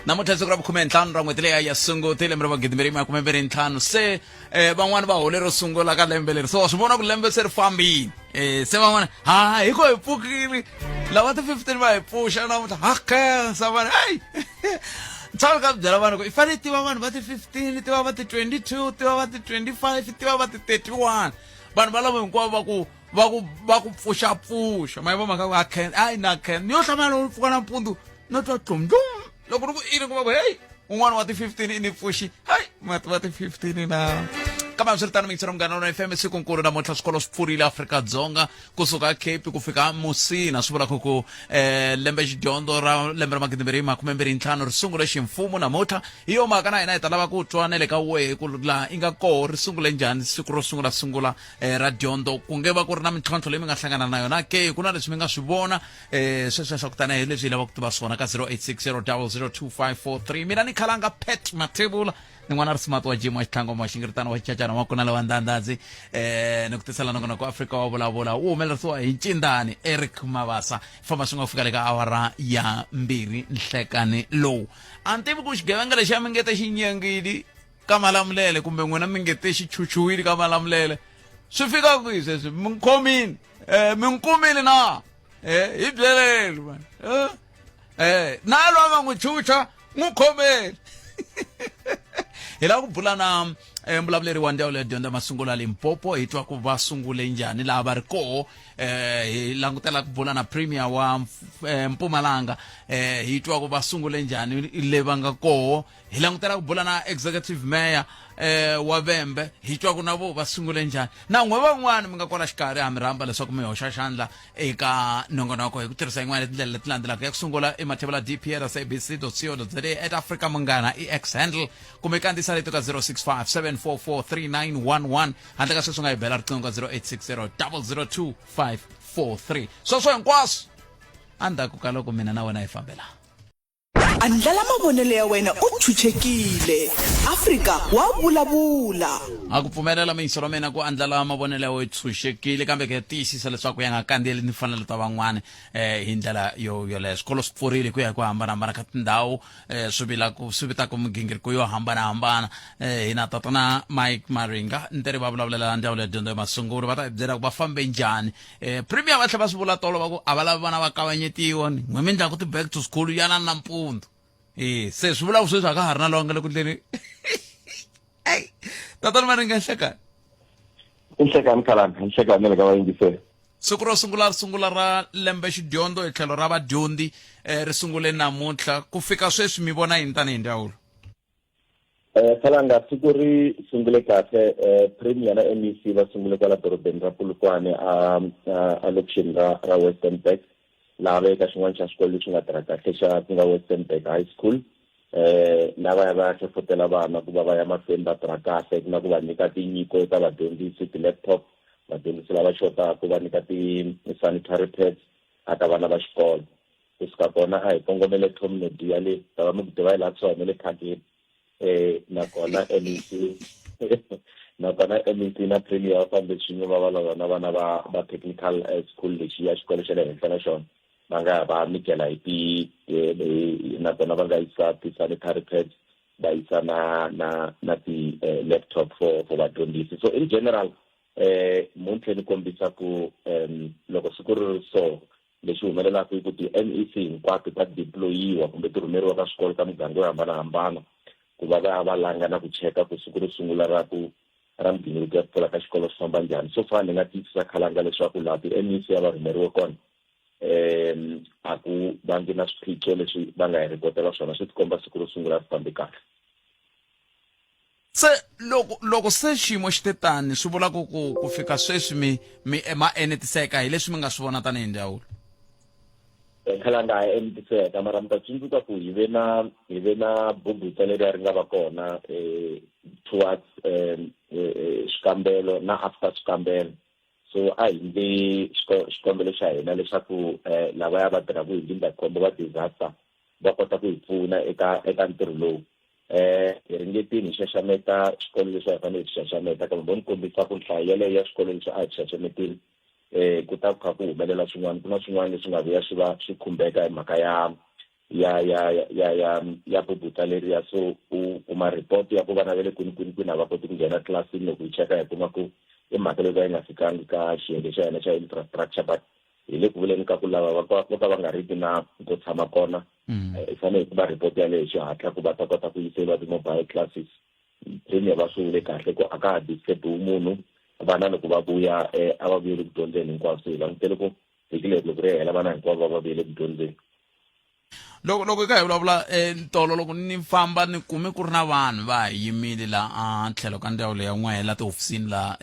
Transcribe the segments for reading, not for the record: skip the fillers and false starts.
namuntlha siku ra vukhume ntlhanu ra n'hweti leyi ya sungute lembe ra magidi makume mbirhi ntlhanu se van'wani va hole ro sungula ka lembe leri so swi vona ku lembe se ri fambile se van'wana hi ko hi pfukile lava ti 15 va hi pfuxa namuntlha khensa vanhu heyi ntshavi ka byela vanhu ku i fanele tiva vanhu va ti 15 tiva va ti 22 tiva va ti 25 tiva va ti 31 vanhu va lava hinkwavo va ku pfuxapfuxa ma yi vo mhaka ku hayi na khensa ni yo hlamala loko pfuka nampundzu no twa tlumtlum loko ri ku ini ku va ku heyi un'wana wa ti 15 i ni pfuxi hayi mati va ti 15 na kambe swi ri tano mixero munghana wa FM sikunkulu namuntlha swikolo swi pfurile Afrika-Dzonga kusuka Cape ku fika Musina swi vulaka ku lembe xidyondzo ra lembe ra magidi makume mbirhi ntlhanu ri sungule ximfumo namuntlha hi yo mhaka na hina hi ta lava ku twa na le ka wehe ku laha i nga koho ri sungule njhani siku ro sungula ra dyondzo ku nge va ku ri na mintlhontlho leyi mi nga hlangana na yona ke ku na leswi mi nga swi vona sweswo swa ku tana hi leswi hi lavaka ku tiva swona ka 0860002543 mina ni khalanga Pet Matebula ni n'wana rismart wa jim wa xitlangu wa xingiritano wa xicacana wa kuna lawa ndandadzi ni ku tisela nongona ku Afrika wa vulavula wu humelerisiwa hi Ncindani Eric Mavasa famba swi nga fika le ka awara ya 2 nhlekani lowu a ni tivi ku xigevenga lexi ya mi ngete xi nyengili ka Malamulele kumbe n'wina mi ngete xi chuchuwile ka Malamulele swi fika kwihi sweswi mi khomini mi nkumile na hi byeleli mani na lwa va n'wi chucha n'wi khomeli hi lava ku bula na mbulavuleri wa ndhawu leyi dyondza masungulo ya Limpopo hi twa ku va sungule njhani laha va ri koho hi langutela ku bula na premier wa Mpumalanga hi twa ku va sungule njhani le va nga koho hi langutela ku bula na executive mayor wa Vhembe hi twa ku na vo va sungule njhani na n'we van'wana mi nga kwala xikarhi ha mi rhamba leswaku mi hoxa xandla eka nongonoko hi ku tirhisa yin'wana tindlela leti landzelaka ya ku sungula i mathebula dpr@abc.co.za @Africa Munghana i x handle kumbe kandziyisa leto ka 0657443911 handle ka sweswi nga hi bela riqingho ka 0860002543 sweswo hinkwaswo endzhaku ka loko mina na wena hi fambelana andlala mavonelo ya wena u chuchekile Afrika wa vulavula a ku pfumelela miyiselo mina ku andlala mavonelo ya wena chuchekile kambe ke tiyisisa leswaku ya nga kandziyeli ni fanele ta van'wana hi ndlela yo swikolo swi pfurile ku ya ku hambanahambana ka tindhawu swi vitaka migingiriko yo hambanahambana hina tatana Mike Maringa ntirhi va vulavulela ndzawulo ya dyondzo ya masungulo va ta hi byela ku va fambe njhani premier va tlhela va swi vula tolo va ku a va lavi vana va kavanyetiwa ni n'we mi endla ku ti back to school yana nampundzu se swi vula ku sweswi a ka ha ri na longa le ku ndleni tatana Maringa nhlekani nhlekani khalanga nhlekani le ka vayingiseli siku ro sungula ra lembe xidyondzo hi tlhelo ra vadyondzi ri sungule namuntlha ku fika sweswi mi vona yini tanihi ndzawulo khalanga siku ri sungule kahle premier na MEC va sungule kwala dorobeni ra Polokwane a lokixini ra Western Bank laha eka xin'wana xa swikolo leswi nga tirha kahle xa ku nga Western Bank High School lava ya va hlohlotela vana ku va ya mahlweni va tirha kahle na ku va nyika tinyiko eka vadyondzisi ti-laptop vadyondzisi lava xotaku va nyika ti-sanitary pads aka vana va xikolo kusuka kona a hi kongomele Tom Nodia le ta va mi ku tiva hi laha kusuhani le phakeni nakona MEC na premier va fambe xin'we va vulavula na vana va technical school lexi ya xikolo xa le henhla na xona va nga va nyikela hi nakona va nga yisa ti-sanitary pads va yisa na ti-laptop for vadyondzisi so in general muntlhe ni kombisa ku loko siku ri so lexi humelelaka i ku ti-MEC hinkwato ta deployiwa kumbe ti rhumeriwa ka swikolo ka miganga yo hambanahambana ku va va langa na ku cheka ku siku ro sungula ra migingiriko ya pfula ka xikolo swi famba njhani so far ni nga tiyisisa khalanga leswaku laha ti-MEC ya va rhumeriwe kona a ku vangi na swiphiqo leswi va nga hi ripotela swona swi tikomba siku ro sungula ri fambe kahle se loko se xiyimo xi te tani swi vula ku fika sweswi ma enetiseka hi leswi mi nga swi vona tanihi ndzawulo khalanga a enetiseka mara mi ta tsundzuka ku hi ve na bubutsa leri ri nga va kona towards xikambelo na after xikambelo so a hi ndli xikombelo xa hina leswaku lava ya va tirhaku hi ndzindzakhombo wa disaster va kota ku hi pfuna eka ntirho lowu hi ringetini hi xaxameta xikolo leswi a hi fanele hi xaxameta kambe vo ni kombisa ku nhlayo yaleyo ya swikolo leswi a hi xaxametini ku ta kha ku humelela swin'wana ku na swin'wana leswi nga vuya swi khumbeka hi mhaka ya ya bubuta leriya so kuma report ya ku vana va le kwini a va koti ku nghena tlilasini loko yi cheka hi kuma ku i mhaka leyi ka yi nga fikangi ka xiyenge xa hina xa infrastructure but hi le ku vuleni ka ku lava vo ka va nga riki na ku tshama kona hi fanele hi kuma report yaleyo hi xihatla ku va ta kota ku yiseriwa ti-mobile classes training va sungule kahle ku a ka ha disturb-iwi munhu vana loko va vuya a va vuyeli ku dyondzeni hinkwavo so hi langutele ku vhiki leri loko ri hela vana hinkwavo va vuyele ku dyondzeni. loko hi vulavula tolo loko ni famba ni kume ku ri na vanhu va yimile la a tlhelo ka ndzawulo ya n'wehe la tihofisini la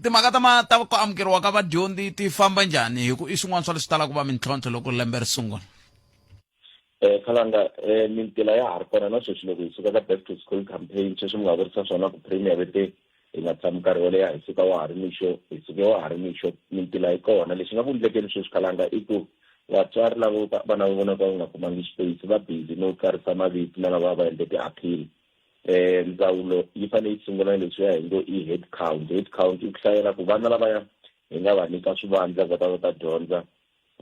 timhaka ta ku amukeriwa ka vadyondzi ti famba njhani hi ku i swin'wana swa leswi talaka ku va mintlhontlho loko lembe ri sungula. Khalanga mintila ya ha ri kona na sweswi loko hi suka ka back to school campaign sweswi mi nga vurisa swona ku premier vete hi nga tshami nkarhi wo leha hi suka wa ha ri mixo mintila yi kona lexi nga ku endlekeni sweswi Khalanga i ku vatswari lavo vana va vona va nga kumangi space va busy no karisa maviti na lava va endle ti-appeal ndzawulo yi fanele yi sungula leswiya hi ngo i head count i ku hlayela ku vana lavaya hi nga va nyika swivandla va ta dyondza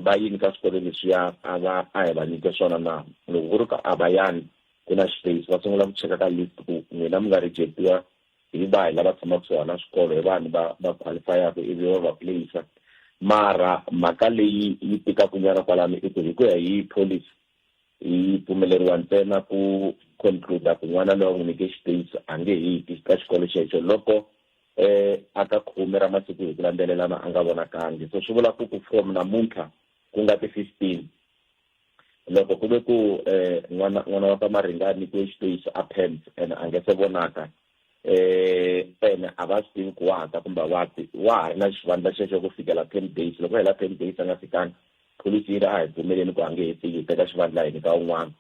va yini ka swikolo leswiya a hi va nyike swona na loko ku ri ka a va yani ku na space va sungula ku cheka ka list ku n'wina mi nga rejectiwa hi va hi lava tshama kusuhana na swikolo hi vanhu va qualifyaka ivi va va place mara mhaka leyi yi tikaku nyana kwalano i ku hi ku ya hi policy yi pfumeleriwa ntsena ku conclude ku n'wana loyi n'wi nyike space a nge hiti ka xikolo xexo loko aka khume ra masiku hi ku landzelelana a nga vonakangi so swi vula ku from namuntlha ku nga ti 15 loko ku ve ku n'wana wa ka Maringani nyikiwe space a pens and a nge se vonaka ene a va swi tivi ku wa ha ta kumbe wa ha ri na xivandla xexo ku fikela 10 days loko hela 10 days a nga fikangi polisi yi ri a hi pfumeleni ku a nge he fiki hi teka xivandla hini ka un'wana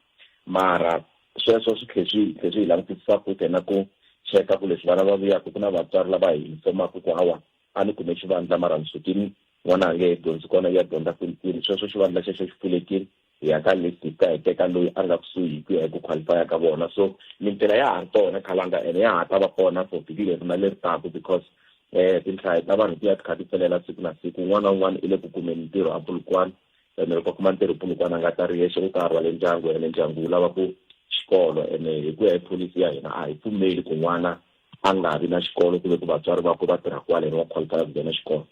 mara sweswo swi tlhe swi hi langutisisa futhi na ku cheka ku leswi vana va vuyaka ku na vatswari lava hi informaka ku hawa a ni kume xivandla mara ni sukini n'wana a nge he dyondzi kona ya dyondza kwini sweswo xivandla xexo xi pfulekile hi ya ka list ka hi teka loyi a nga kusuhi hi ku ya hi ku qualifya ka vona so mintila ya ha ri kona Khalanga ene ya ha ta va kona for vhiki leri na leri taku because tinhlayo ta vanhu ti ya ti kha ti pfelela siku na siku un'wana na un'wana i le ku kumeni ntirho a Polokwane ene loko kuma ntirho Polokwane a nga ta ri yexe u ta ri wa le ndyangu ene ndyangu wu lava ku xikolo ene hi ku ya hi pholisi ya hina a hi pfumeli ku n'wana a nga vi na xikolo ku ve ku vatswari va ku va tirha kwaleni va qualifya ku nghena xikolo.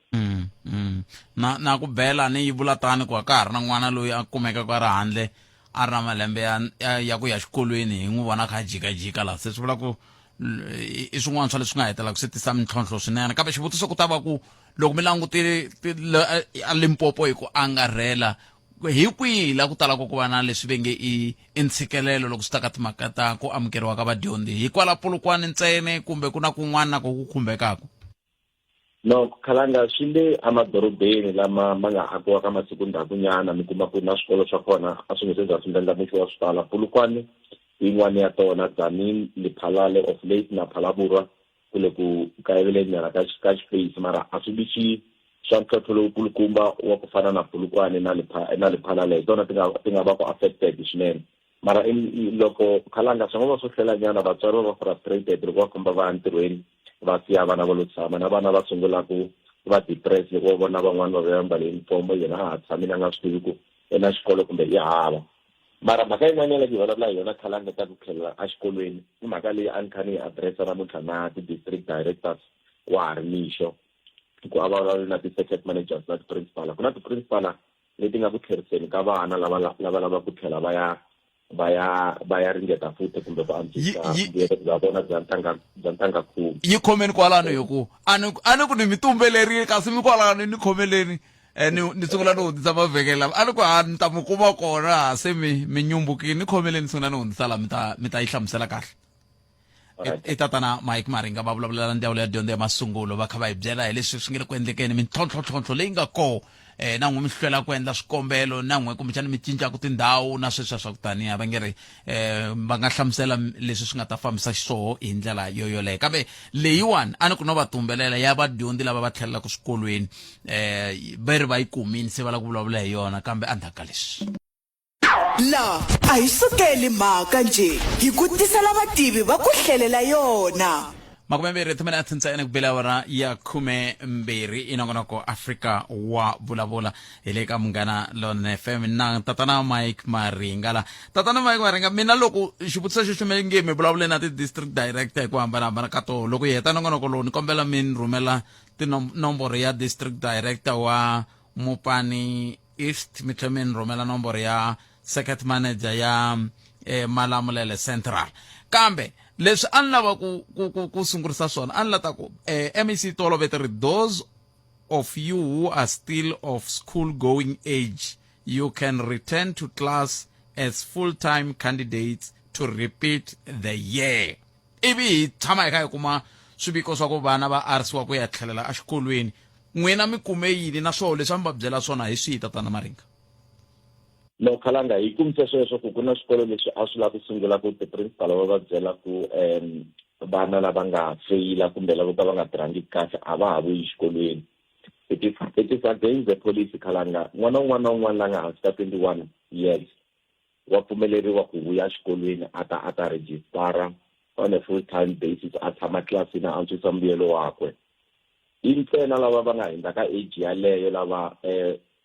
na ku bela ni yi vula tani ku ka ha ri na n'wana loyi a kumekaka a ri handle a ri na malembe ya ku ya xikolweni hi n'wi vona kha a jikajika laha se swi vula ku i swin'wana swa leswi nga hetelaka swi tisa mintlhontlho swinene kambe xivutiso ku ta va ku loko mi langutile a Limpopo hi ku angarhela hi kwihi la ku talaka ku va na leswi ve nge i ntshikelelo loko swi ta ka timhaka ta ku amukeriwa ka vadyondzi hi kwala Polokwane ntsene kumbe ku na kun'wana ko ku khumbekaka? No Khalanga swi le amadorobeni lama ma nga akiwa ka masiku ndzhaku nyana mi kuma ku na swikolo swa kona a swi nge se za swi ndlandlamuxiwa swi tala Polokwane yin'wana ya tona Tzaneen Lephalale of late na Phalaborwa ku le ku kayiveleni nyana ka space mara a swi vi swa ntlhontlho lowukulukumba wa ku fana na Polokwane na Lephalale hi tona ti nga va ku affected swinene mara loko Khalanga swi nga va swo hlela nyana vatswari va va frustrated loko va komba va ya ntirhweni va siya vana va lo tshama na vana va sungula ku va depress loko va vona van'wana va ya mbale uniform yena a ha tshamile a nga swi tivi ku ena xikolo kumbe i hava mara mhaka yin'wana leyi hi vulavula hi yona Khalanga ta ku tlhelela a xikolweni i mhaka leyi a ni kha ni yi addressa namuntlha na ti-district directors wa ha ri mixo ku a vulavula na ti-circuit managers na ti-principal ku na ti-principal leti nga ku tlheriseni ka vana lava ku tlhela va ya ringeta futhi kumbe ku antswisa bya vona bya ntanga khume yi khomeni kwalano hi ku a ni ku ni mi tumbelerile kasi mi kwalano ni khomeleni ni sungula no hundzisa mavhengele lama a ni ku ni ta mi kuma kona se mi nyumbukile ni khomeleni sungula no hundzisa laha mi ta yi hlamusela kahle. I tatana Mike Maringa va vulavulela ndzawulo ya dyondzo ya masungulo va kha va hi byela hi leswi swi nge le ku endlekeni mintlhontlhotlhontlho leyi nga kona na n'we mi hlwela ku endla swikombelo na n'we kumbexana mi cincaka tindhawu na sweswiya swa ku taniya va nge ri va nga hlamusela leswi swi nga ta fambisa xisoho hi ndlela yoyoleyo kambe leyiwani a ni ku no va tumbelela ya vadyondzi lava va tlhelelaka swikolweni va ri va yi kumini se va lava ku vulavula hi yona kambe endzhaku ka leswi la a hi sukeli mhaka nje hi ku tisela vativi va ku hlelela yona. makumembiri thumela atsintsayana kubela wara ya khume mbiri inongonoko Africa wa vulavula ile ka Munghana Lonene FM na tatana Mike Maringala mina loko xivutiso xo xumenge mi vulavule na ti district director ku hambana ka to loko yi heta nongonoko lowu ni kombela mi rhumela nomboro ya district director wa Mopani East mi tlhela mi rhumela nomboro ya circuit manager ya Malamulele Central kambe leswi an lava ku sungurisa swona an lata ku MEC toloveteri those of you who are still of school going age you can return to class as full-time candidates to repeat the year ivi tshama eka kuma swiviko swa ku vana va arisiwa ku ya tlhelela exikolweni n'wina mi kume yini na swona leswi mi va byela swona hi swihi tatana Maringa no khalanga hi kumisa sweswo ku kuna swikolo leswi a swi lava ku sungula ku ti-principal va byela ku vana lava nga feyila kumbe lava ka va nga tirhangi kahle a va ha vuyi xikolweni it is against the policy khalanga n'wana na un'wana la nga hansi ka 21 years wa pfumeleriwa ku vuya xikolweni a ta registara on a full time basis a tshama tlilasini a antswisa mbuyelo wakwe i ntsena lava va nga hundza ka age yaleyo lava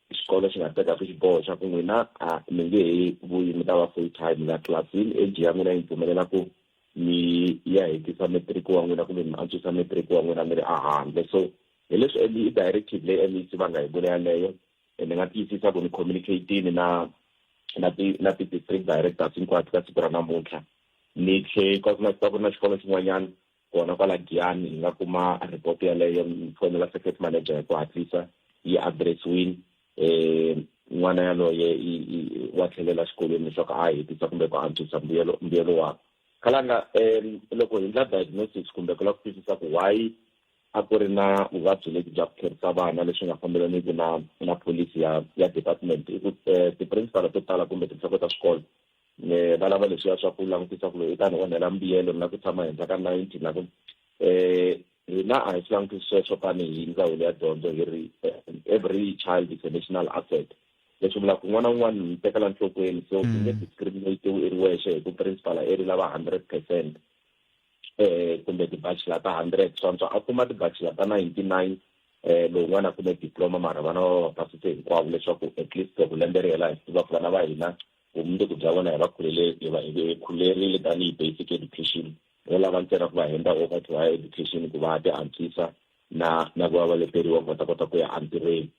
xikolo xi nga teka xiboho xa ku n'wina mi nge he vuyi mi ta va full time la tlilasini age ya n'wina yi pfumelela ku mi ya hetisa matric wa n'wina kumbe mi antswisa matric wa n'wina mi ri ahandle so hi leswi i directive leyi MEC va nga hi vula yaleyo ni nga tiyisisa ku ni communicate-ini na ti-district directors hinkwato ka siku ra namuntlha ni tlhe ku na xikolo xin'wanyana kona kwala Giyani hi nga kuma report yaleyo mi fonela circuit manager hi ku hatlisa yi address-wini n'wana yaloye wa tlhelela xikolweni leswaku a hetisa kumbe ku antswisa mbuyelo wakwe khalanga loko hi ndla diagnosis kumbe ku lava ku twisisa ku why a ku ri na vuvabyi lebyi bya ku kherisa vana leswi nga fambelaniki na policy ya department i ku ti-principal to tala kumbe tinhloko ta swikolo va lava leswiya swa ku langutisa ku loyi i ta ni onhela mbuyelo na ku tshama henhla ka 90 na ku hina a hi swi langutisi sweswo tanihi ndzawulo ya dyondzo hi ri every child is a national asset leswi vula ku n'wana wun'wana ni tekela nhlokweni so ku nge discriminate-iwi i ri wexe hi ku principal i ri lava 100% kumbe ti-bachelor ta 100 swantswa a kuma ti-bachelor ta 99 lowun'wana a kume diploma mara vana va pasise hinkwavo leswaku at least ku lembe ri hela hi tiva ku vana va hina vumundzuku bya vona hi khulerile tanihi basic education vo lava ntsena ku va henda over to higher education ku va ti antswisa na ku va va leteriwa ku va ta kota ku ya entirhweni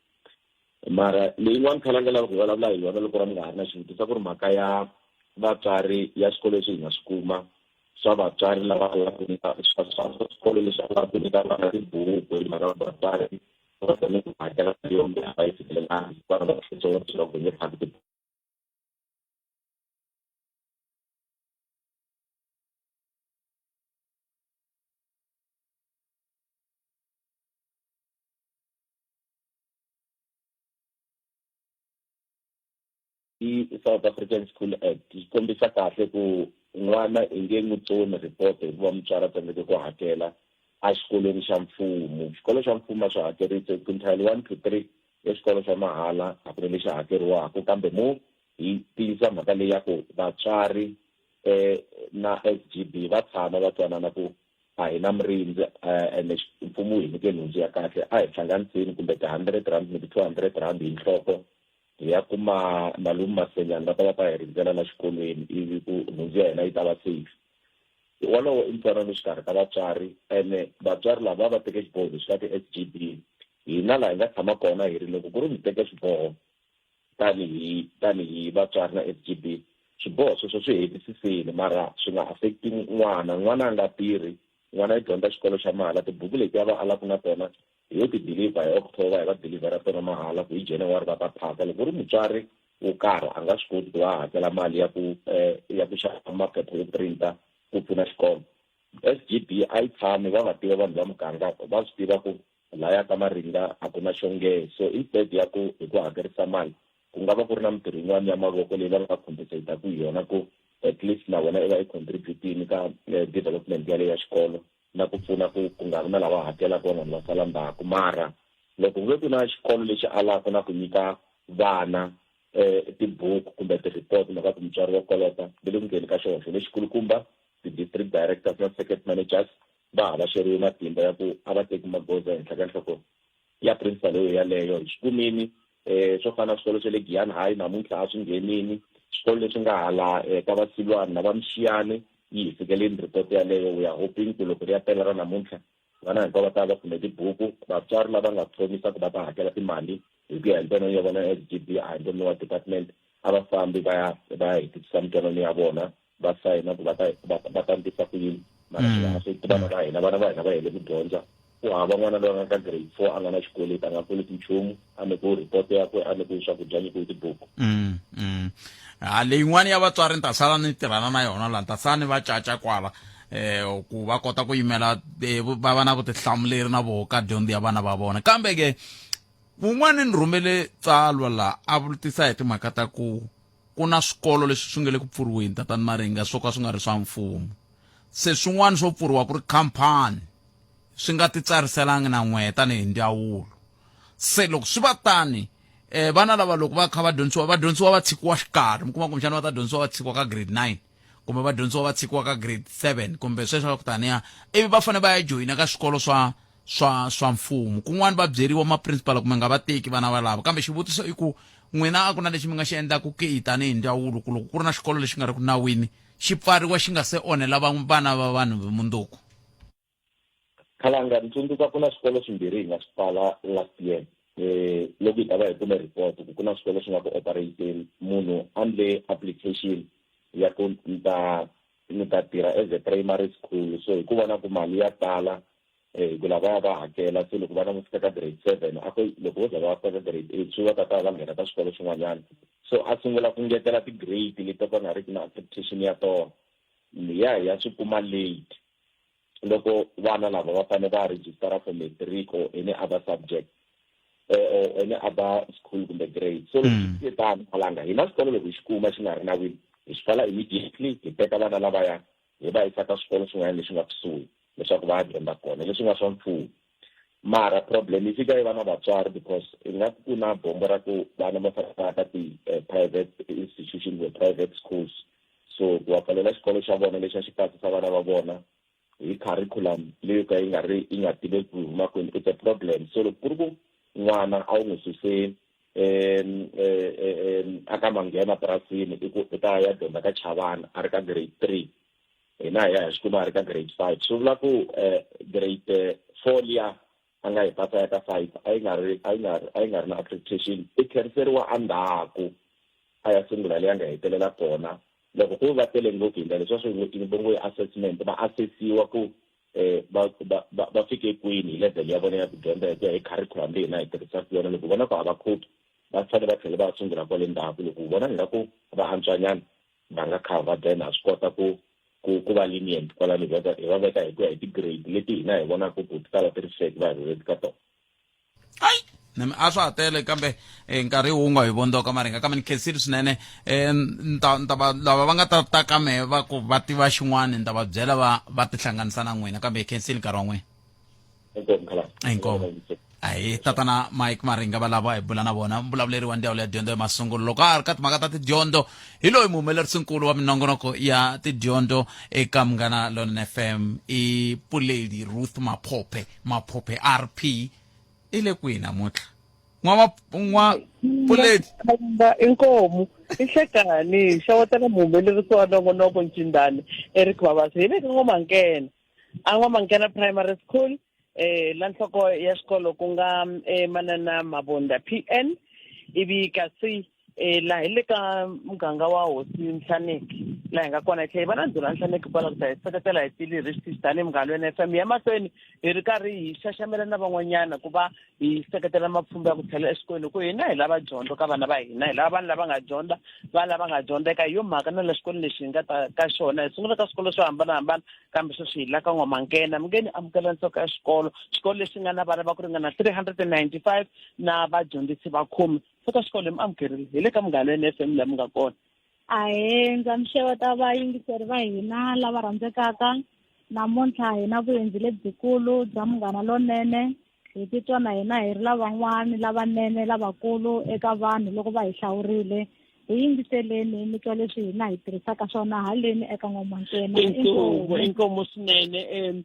mara leyin'wana khalanga lava ku vulavula hi yona loko ra mi nga ha ri na xivutiso ku ri mhaka ya vatswari ya xikolo leswi hi nga swi kuma swa vatswari lava swa swikolo leswi a va ku nyika vana tibuku hi mhaka vatswari va fanele ku hakela yombe a va yi fikelelangi vana va hletsoriwa ku nge phaki tibuku i-South African School Act yi kombisa kahle ku n'wana i nge n'wi tsoni report hikuva mutswari a tsandzeke ku hakela a xikolweni xa mfumo xikolo xa mfumo a swi hakerise quintile 1 to 3 ya xikolo xa mahala a ku ri lexi hakeriwaka kambe hi tiyisa mhaka leyi ya ku vatswari na SGB va tshama va twanana ku a hi na mirindzi ene mfumo wu hi nyike nhundzu ya kahle a hi hlanganiseni kumbe ti-100 kumbe ti-200 hi nhloko hi ya kuma malume Masenyana va ta va ta hi rindzela na xikolweni ivi ku nhundzu ya hina yi ta va safe wolowo i ntwanano xikarhi ka vatswari ene vatswari lava va teke xiboho lexi ka ti-SGB hina laha hi nga tshama kona hi ri loko ku ri mi teke xiboho tanihi vatswari na SGB swiboho sweswo swi hetisiseni mara swi nga affecti n'wana a nga tirhi n'wana i dyondza xikolo xa mahala tibuku leti ya va alaku na tona hi yo ti-deliver hi October hi va delivera tona mahala ku hi January va ta phaka loko ri mutswari wo karhi a nga swi koti ku va hakela mali ya ku xava maphepha yo printa ku pfuna xikolo SGB a yi tshami va va tiva vanhu va muganga va swi tiva ku laya ka Maringa a ku na xonge so instead ya ku hi ku hakerisa mali ku nga va ku ri na mitirho yin'wana ya mavoko leyi va nga compensate ku yona ku at least na vona i va i contribute-ini ka development yaleyo ya xikolo na ku pfuna ku nga ri na lava hakelaka vanhu va sala ndzhaku mara loko nge ku na xikolo lexi alaka na ku nyika vana tibuku kumbe ti-report mhaka ku mutswari wa kolota ve le ku ngheni ka xihoxo lexikulukumba ti-district directors na circuit managers va va xeriwe matimba ya ku a va teki magoza henhla ka nhloko ya principal yaleyo hi xikumini swo fana na swikolo swa le Giyani High namuntlha a swi nghenini swikolo leswi nga hala ka Vasilwana na Vamshiyane yi fikeleli report yaleyo we are hoping ku loko ri ya pela ra namuntlha vana hinkwavo va ta va kume tibuku vatswari lava nga promisa ku va ta hakela timali hi ku ya hi ntwanano ya vona SGB a hi ntwanano wa department a va fambi va ya hetisisa mitwanano ya vona va sayina ku va ta ndlisa ku yini mara swi nga swi vana va hina va hele ku dyondza ku hava n'wana loyi a nga ka grade 4 a nga na xikweleti a nga kweleti nchumu a ni ku report yakwe a ni ku swakudya nyikiwe tibuku leyin'wana ya vatswari ni ta sala ni tirhana na yona laha ni ta sala ni va caca kwala ku va kota ku yimela va va na vutihlamuleri na voho ka dyondzo ya vana va vona kambe ke un'wana ni rhumele tsalwa laha a vutisa hi timhaka ta ku na swikolo leswi swi nga le ku pfuriweni tatani Maringa swo ka swi nga ri swa mfumo se swin'wana swo pfuriwa ku ri khampani swi nga titsariselangi na n'we tanihi ndzawulo se loko swi va tani vana lava loko va kha va dyondzisiwa va tshikiwa xikarhi mi kuma kumbexana va ta dyondzisiwa va tshikiwa ka grade 9 kumbe va dyondzisiwa va tshikiwa ka grade 7 kumbe sweswo ku taniya ivi va fanele va ya joyina ka swikolo swa mfumo kun'wana va byeriwa maprincipal kumbe nga va teki vana valava kambe xivutiso i ku n'wina a ku na lexi mi nga xi endlaku ke tanihi ndzawulo ku loko ku ri na xikolo lexi nga ri ku nawini xi pfariwa xi nga se onhela vana va vanhu vumundzuku Khalanga ni tsundzuka ku na swikolo swimbirhi hi nga swi pfala last year loko hi ta va hi kume report ku na swikolo swi nga ku operating munhu andle application ya ku ni ta tirha as a primary school so hi ku vona ku mali ya tala ku lava va hakela se loko vana va fika ka grade 7 loko vo za va fika ka grade 8 swi va ta va nghena ka swikolo swin'wanyana so a sungula ku ngetela ti-grade leti va nga riki na acceptation ya tona ya swi kuma late loko vana lava va fanele va register for matric or any other subject or any other school kumbe grade so loko tani Khalanga hi na swikolo loko hi xi kuma xi nga ri nawini hi swi pfala immediately hi teka vana lavaya hi va yisa ka swikolo swin'wana leswi nga kusuhi leswaku va ya dyondza kona leswi nga swa mfumo mara problem yi fika yi va na vatswari because i nga ku na bombo ra ku vana va fana ka ti-private institutions or private schools so ku va pfalela xikolo xa vona lexi a xi katsisa vana va vona hi curriculum leyi ka yi nga tiveki ku huma kwini it's a problem so loko ku ri ku n'wana a wu n'wi suse aka Manghena purasini i ta ya dyondza ka Chavana a ri ka grade 3 hina hi ya xi kuma a ri ka grade 5 swi vula ku grade 4 liya a nga hi pasa ya ka 5 a yi nga ri na accreditation i tlheriseriwa endzhaku a ya sungula leyi a nga hetelela kona loko ku va tele ngopfu hi ndlela leswi swi ngo assessment va assessiwa ku va fike kwini hi level ya vona ya ku dyondza hi curriculum leyi na hi tirhisaka yona loko vona ku hava code va fanele va tlhela va sungula kwale ndzhaku loko vona ingaku va antswanyana va nga cover then a swi kota ku va lenient kwalani hi va veka hi ku ya hi ti-grade leti hina hi vona ku ti tala ti ri fake va hi ka tona a swa ha tele kambe nkarhi wu nga hi vondoka Maringa kambe ni khensile swinene lava va nga ta ka mehe va ku va tiva xin'wana ni ta va byela va tihlanganisa na n'wina kambe hi khensile nkarhi wa n'wina inkomo ayi tatana Mike Maringa va lava hi bula na vona mbulavuleri wa ndzawulo ya dyondzo ya masungulo loko a ri ka timhaka ta tidyondzo hi loyi muhumelerisinkulu wa minongonoko ya tidyondzo eka Munghana Lonene FM i Puledi Ruth Maphope RP i le kwihi namuntlha nwa Puledi inkomo ihlekani xawatela muhumelerisi wa nongonoko Ncindani Eric Mabasa hi le ka N'wamankena Primary School la nhloko ya xikolo ku nga Manana Mabonda PN ivi kasi la hi le ka muganga wa Hosi Nhlaneki la hi nga kona hi va na ndhuna Nhlaneki kwala ku ta hi seketela hi tili Ristis tani Munghana FM ya mahlweni hi ri karhi hi xaxamela na van'wanyana ku va hi seketela mapfhumba ya ku tlhela exikolweni ku hina hi lava dyondzo ka vana va hina hi lava vanhu lava nga dyondza va lava nga dyondza eka hi yo mhaka na le xikolweni lexi hi nga ta ka xona hi sungula ka swikolo swo hambanahambana kambe sweswi hi la ka N'wamankena mi nge ni amukela nhloko ya xikolo lexi nga na vana va ku ringana 395 na vadyondzisi va 10 ka xikolo mi amukerile hi le ka Munghana FM la mi nga kona ndza mi xeweta vayingiseri va hina lava rhandzekaka namuntlha hi na vuendzi lebyikulu bya Munghana Lonene hi titwa na hina hi ri lavan'wani lavanene lavakulu eka vanhu loko va hi hlawurile hi yingiseleni mi twa leswi hina hi tirhisaka swona haleni eka N'wamankena inkomo swinene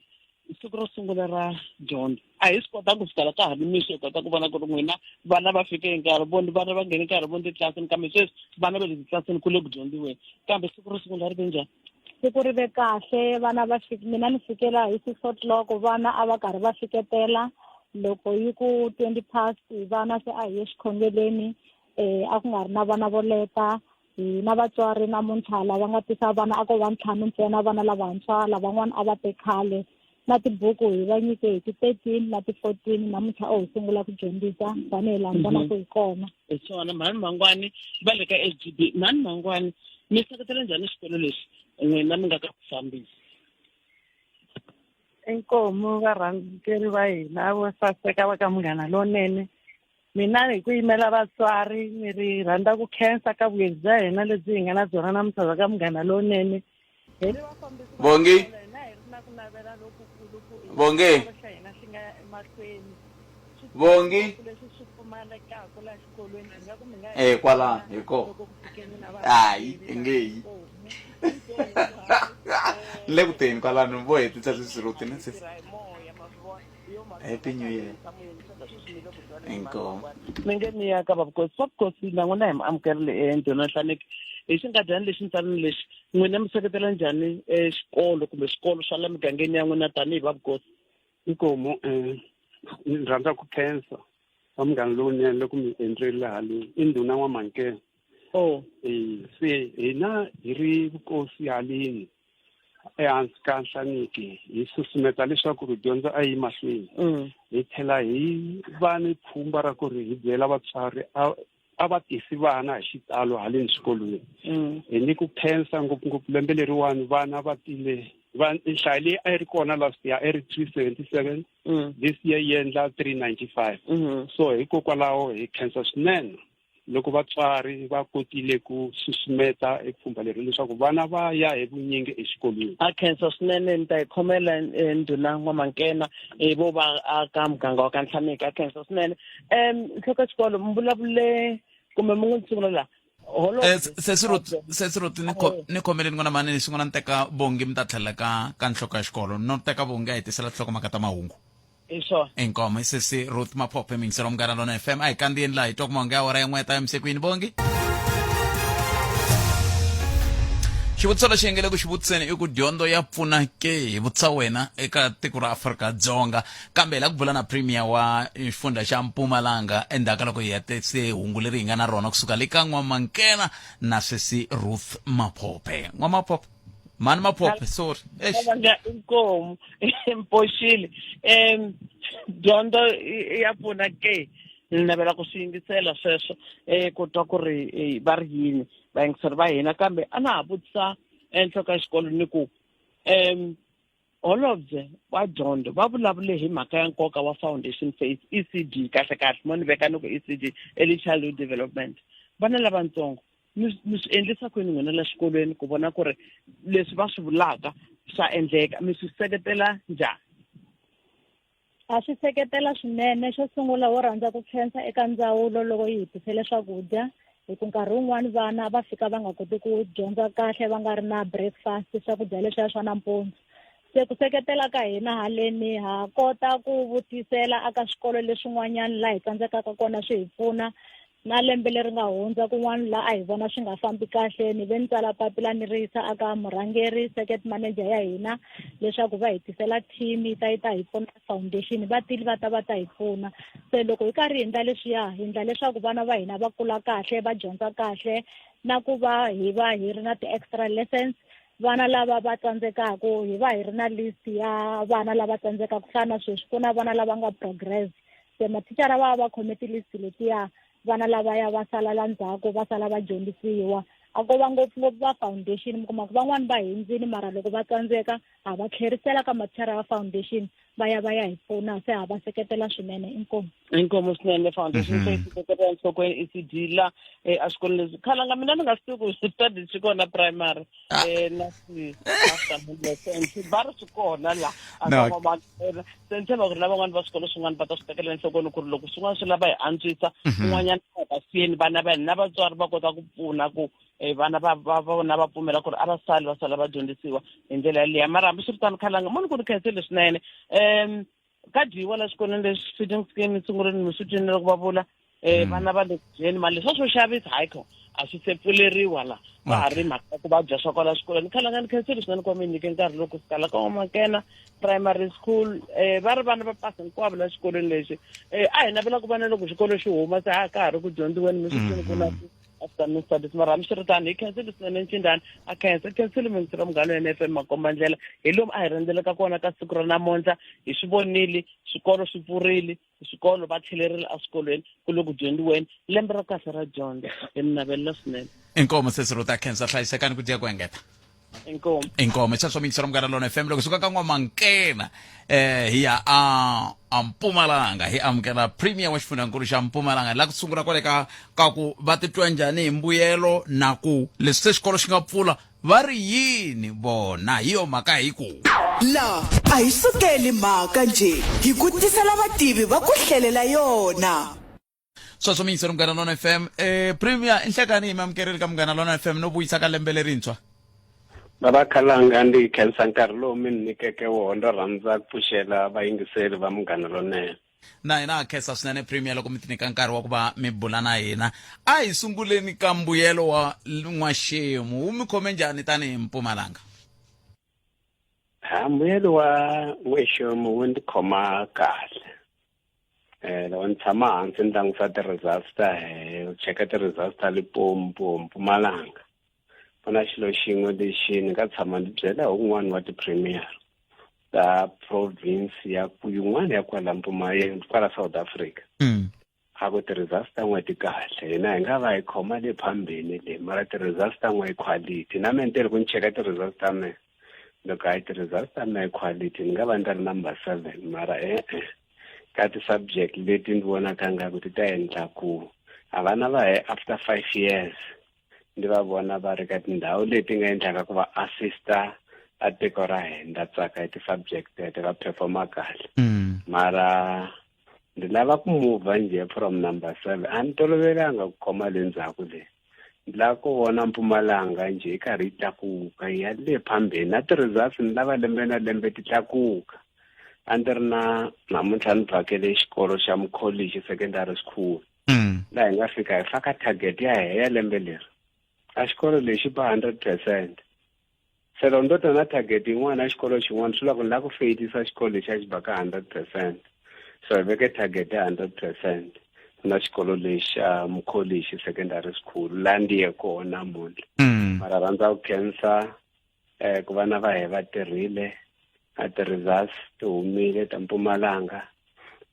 siku ro sungula ra dyondzo a hi swi kota ku fikela ka ha ri mixo hi kota ku vona ku ri n'wina vana va fike hi nkarhi vona vana va nghene nkarhi vona titlilasini kambe sweswi vana va le titlilasini ku le ku dyondziweni kambe siku ro sungula ri ve njhani siku ri ve kahle vana va mina ni fikela hi 6 o'clock vana a va karhi va fiketela loko yi ku 20 past vana se a hi ye xikhongeleni a ku nga ri na vana vo leta na vatswari namuntlha lava nga tisa vana a ko va ntlhanu ntsena vana lavantshwa lavan'wana a va te khale na tibuku hi va nyike hi ti-13 na ti-14 namuntlha hi sungula ku dyondzisa tanihi laha ni vonaku hi kona hi swona mhani mangwani va le ka SGB mhani mangwani mi seketela njhani xikolo lexi n'wina mi nga ka ku fambisa inkomo varhangeri va hina vo saseka va ka Munghana Lonene mina hi ku yimela vatswari mi ri rhandza ku khensa ka vuyeli bya hina lebyi hi nga na byona namuntlha ka Munghana Lonene hi ri vafambisi Bongi hina hi ri na ku navela lokukulu ku Bongi xa hina xi nga emahlweni Bongi leswi swi pfumalekaka laha xikolweni hi nga ku mi nga kwala hiko loko ku fikeni na hayi ngeyi le kuteni kwalano vo hetisa swisirutini sisi happy new year inkomo mi nge mi ya ka vavukosi na n'wina hi mi amukerile endhuna hlaneke hi xinkadyani lexi ntsanini lexi n'wina mi seketela njhani xikolo kumbe swikolo swa le migangeni ya n'wina tanihi vavukosi inkomo ni rhandza ku khensa va Munghana Lonene loko mi endlerile haleni i ndhuna n'wamankele se hina hi ri vukosi haleni ehansi ka nhlaniki hi susumeta leswaku ri dyondzo a yi mahlweni hi tlhela hi va ni pfhumba ra ku ri hi byela vatswari a va tisi vana hi xitalo haleni swikolweni hi ni ku khensa ngopfungopfu lembe leriwani vana va tile nhlayo leyi a yi ri kona last year a yi ri 377 this year yi endla 395 so hikokwalaho hi khensa swinene loko vatswari va kotile ku susumeta epfhumba leri leswaku vana va ya hi vunyingi exikolweni a khensa swinene ni ta hi khomela ndhuna n'wamankena vo va aka muganga wa ka Nhlaneki a khensa swinene nhloko xikolo mi vulavule kumbe mi n'wi sungula laha sesirut ni khomeleni n'wana mani ni sungula ni teka Bongi mi ta tlhela ka nhloko ya xikolo no teka Bongi a hetisela nhlokomhaka ta mahungu inkomo hi sesi Ruth Maphophe mingiselo Munghana Lonene FM a hi kandziyeni laha hi twa ku mahungu ya wara yin'we ta emisikwini Bongi xivutiso lexi hi nge le ku xi vutiseni i ku dyondzo ya pfuna ke hi vutisa wena eka tiko ra Afrika-Dzonga kambe hi la ku vula na premier wa xifundza xa Mpumalanga endzhaku ka loko hi hetise hungu leri hi nga na rona kusuka le ka N'wamankena na sesi Ruth Maphophe N'wamaphophe mani Maphophe sorry inkomo mpoxile dyondzo ya pfuna ke ni navela ku swi yingisela sweswo ku twa ku ri va ri yini vayingiseri va hina kambe a na ha vutisa enhloko ya xikolo ni ku holobye wa dyondzo va vulavule hi mhaka ya nkoka wa foundation phase ECD kahle mo ni veka ni ku ECD early childhood development vana lavatsongo mi swi endlisa kwini n'wina la xikolweni ku vona ku ri leswi va swi vulaka swa endleka mi swi seketela njhani a swi seketela swinene xo sungula wo rhandza ku khensa eka ndzawulo loko yi hetisele swakudya hi ku nkarhi wun'wani vana va fika va nga koti ku dyondza kahle va nga ri na breakfast swakudya leswiya swa nampundzu se ku seketela ka hina haleni ha kota ku vutisela aka swikolo leswin'wanyana laha hi tsandzekaka kona swi hi pfuna na lembe leri nga hundza kun'wana laha a hi vona swi nga fambi kahle ni ve ni tsala papila ni ri yisa aka murhangeri circuit manager ya hina leswaku va hi tisela team yi ta hi pfuna foundation vatili va ta hi pfuna se loko hi karhi hi endla leswiya hi endla leswaku vana va hina va kula kahle va dyondza kahle na ku va hi ri na ti-extra lessons vana lava va tsandzekaka hi va hi ri na list ya vana lava tsandzekaka fana sweswi ku na vana lava nga progress se mathicara va khome ti-list letiya vana lavaya va sala la ndzhaku va sala va dyondzisiwa a ko va ngopfungopfu va foundation mi kuma ku van'wani va hindzini mara loko va tsandzeka ha va tlherisela ka mathicara ya foundation va ya hi pfuna se ha va seketela swinene inkomo swinene foundation se seketela enhlokweni ECD la a xikolweni leswi khalanga mina ni nga swi tivi ku swi study swi kona primary na va ri swi kona la se ni tshemba ku ri na van'wani va swikolo swin'wana va ta swi tekela enhlokweni ku ri loko swin'wana swi lava hi antswisa un'wanyana va siyeni vana va hina na vatswari va kota ku pfuna ku vana va vona va pfumela ku ri a va sala va dyondzisiwa hi ndlela yaleyo mara hambi swi ri tano khalanga munhu ku ri khensile swinene ka dyiwa la xikolweni leswi feeding scheme sungurini mi swi twini loko va vula vana va le dyeni mali leswa swo xavisa hayikho a swi se pfuleriwa la va ha ri mhaka ku va dya swa kwala xikolweni khalanga ni khensile swinene ku va mi nyike nkarhi loko swi kala ka Makena primary school va ri vana va pasa hinkwavo la xikolweni lexi a hi navela ku vana loko xikolo xi huma se ha ka ha ri ku dyondziweni mi swi twini ku na afternoon studies mara mi swi ri tani hi khensile swinene Ncindani a khensile mintirho Munghana Wena FM Makombandlela hi lomu a hi rhendzeleka kona ka siku ra namuntlha hi swi vonile swikolo swi pfurile swikolo va tlhelerile a swikolweni ku le ku dyondziweni lembe ra kahle ra dyondzo hi mi navelela swinene inkomo sesiruta khensa hlayisekani ku dya ku engeta inkomo xa swamisa ra Munghana Lonene FM loko suka ka N'wamankena hi ya a Mpumalanga hi amukela premier wa xifundzakulu xa Mpumalanga la ku sungula kwale ka ku va titwa njhani hi mbuyelo na ku leswi xikolo xi nga pfula va ri yini bona hi yo mhaka hi ku la a hi sukeli mhaka nje hi ku tisela vativi va ku hlelela yona swaswamisa ra Munghana Lonene FM premier inhlekani hi mamukereli ka Munghana Lonene FM no vuyisa ka lembe lerintshwa Baba Khalanga ndi khensa nkarhi lowu mi nyikeke wona rhandza ku pfuxela vayingiseri va Munghana Lonene na hina khensa swinene premier loko mi ti nyika nkarhi wa ku va mi bula na hina a hi sunguleni ka mbuyelo wa N'waxemu wu mi khome njhani tanihi Mpumalanga mbuyelo wa N'waxemu wu ndzi khoma kahle loko ni tshama hansi ni langusa ti-results ta hehe cheka ti-results ta Limpopo Mpumalanga na xilo xin'we lexi ni nga tshama ni byela un'wana wa ti-premier ta province ya ku yin'wana ya kwala kwala South Africa a ku ti-results ta n'we kahle hina hi nga va hi khoma le phambeni le mara ti-results ta n'we quality na mente loko ni cheka ti-results ta me loko hayi ti-results ta me quality ni nga va ni ri number 7 mara ka ti-subject leti ni vonaka ngaku ti ta endla ku a vana va he after 5 years ndi va vona va ri ka tindhawu leti nga endlaka ku va assista a tiko ra hina tsaka hi ti-subject tete va performa kahle mara ndi lava ku move nje from number 7 a ni tolovelanga ku khoma le ndzhaku le ndi lava ku vona Mpumalanga nje yi karhi yi tlakuka ya le phambeni na ti-results ni lava lembe na lembe ti tlakuka a ndzi ri na namuntlha ni vhakele xikolo xa Mkholishi secondary school laha hi nga fika hi faka target ya hehe ya lembe leri a xikolo lexi ba 100%. Se loko ndo ta na target yin'wana ya xikolo xin'wana swi la ku ni la ku feyitisa xikolo lexi a xi ba ka 100%. So hi veke target ya 100% na xikolo lexi xa Mkholishi secondary school la ndiye kona namuntlha mara rhandza ku khensa ku vana va he va tirhile a ti-results ti humile ta Mpumalanga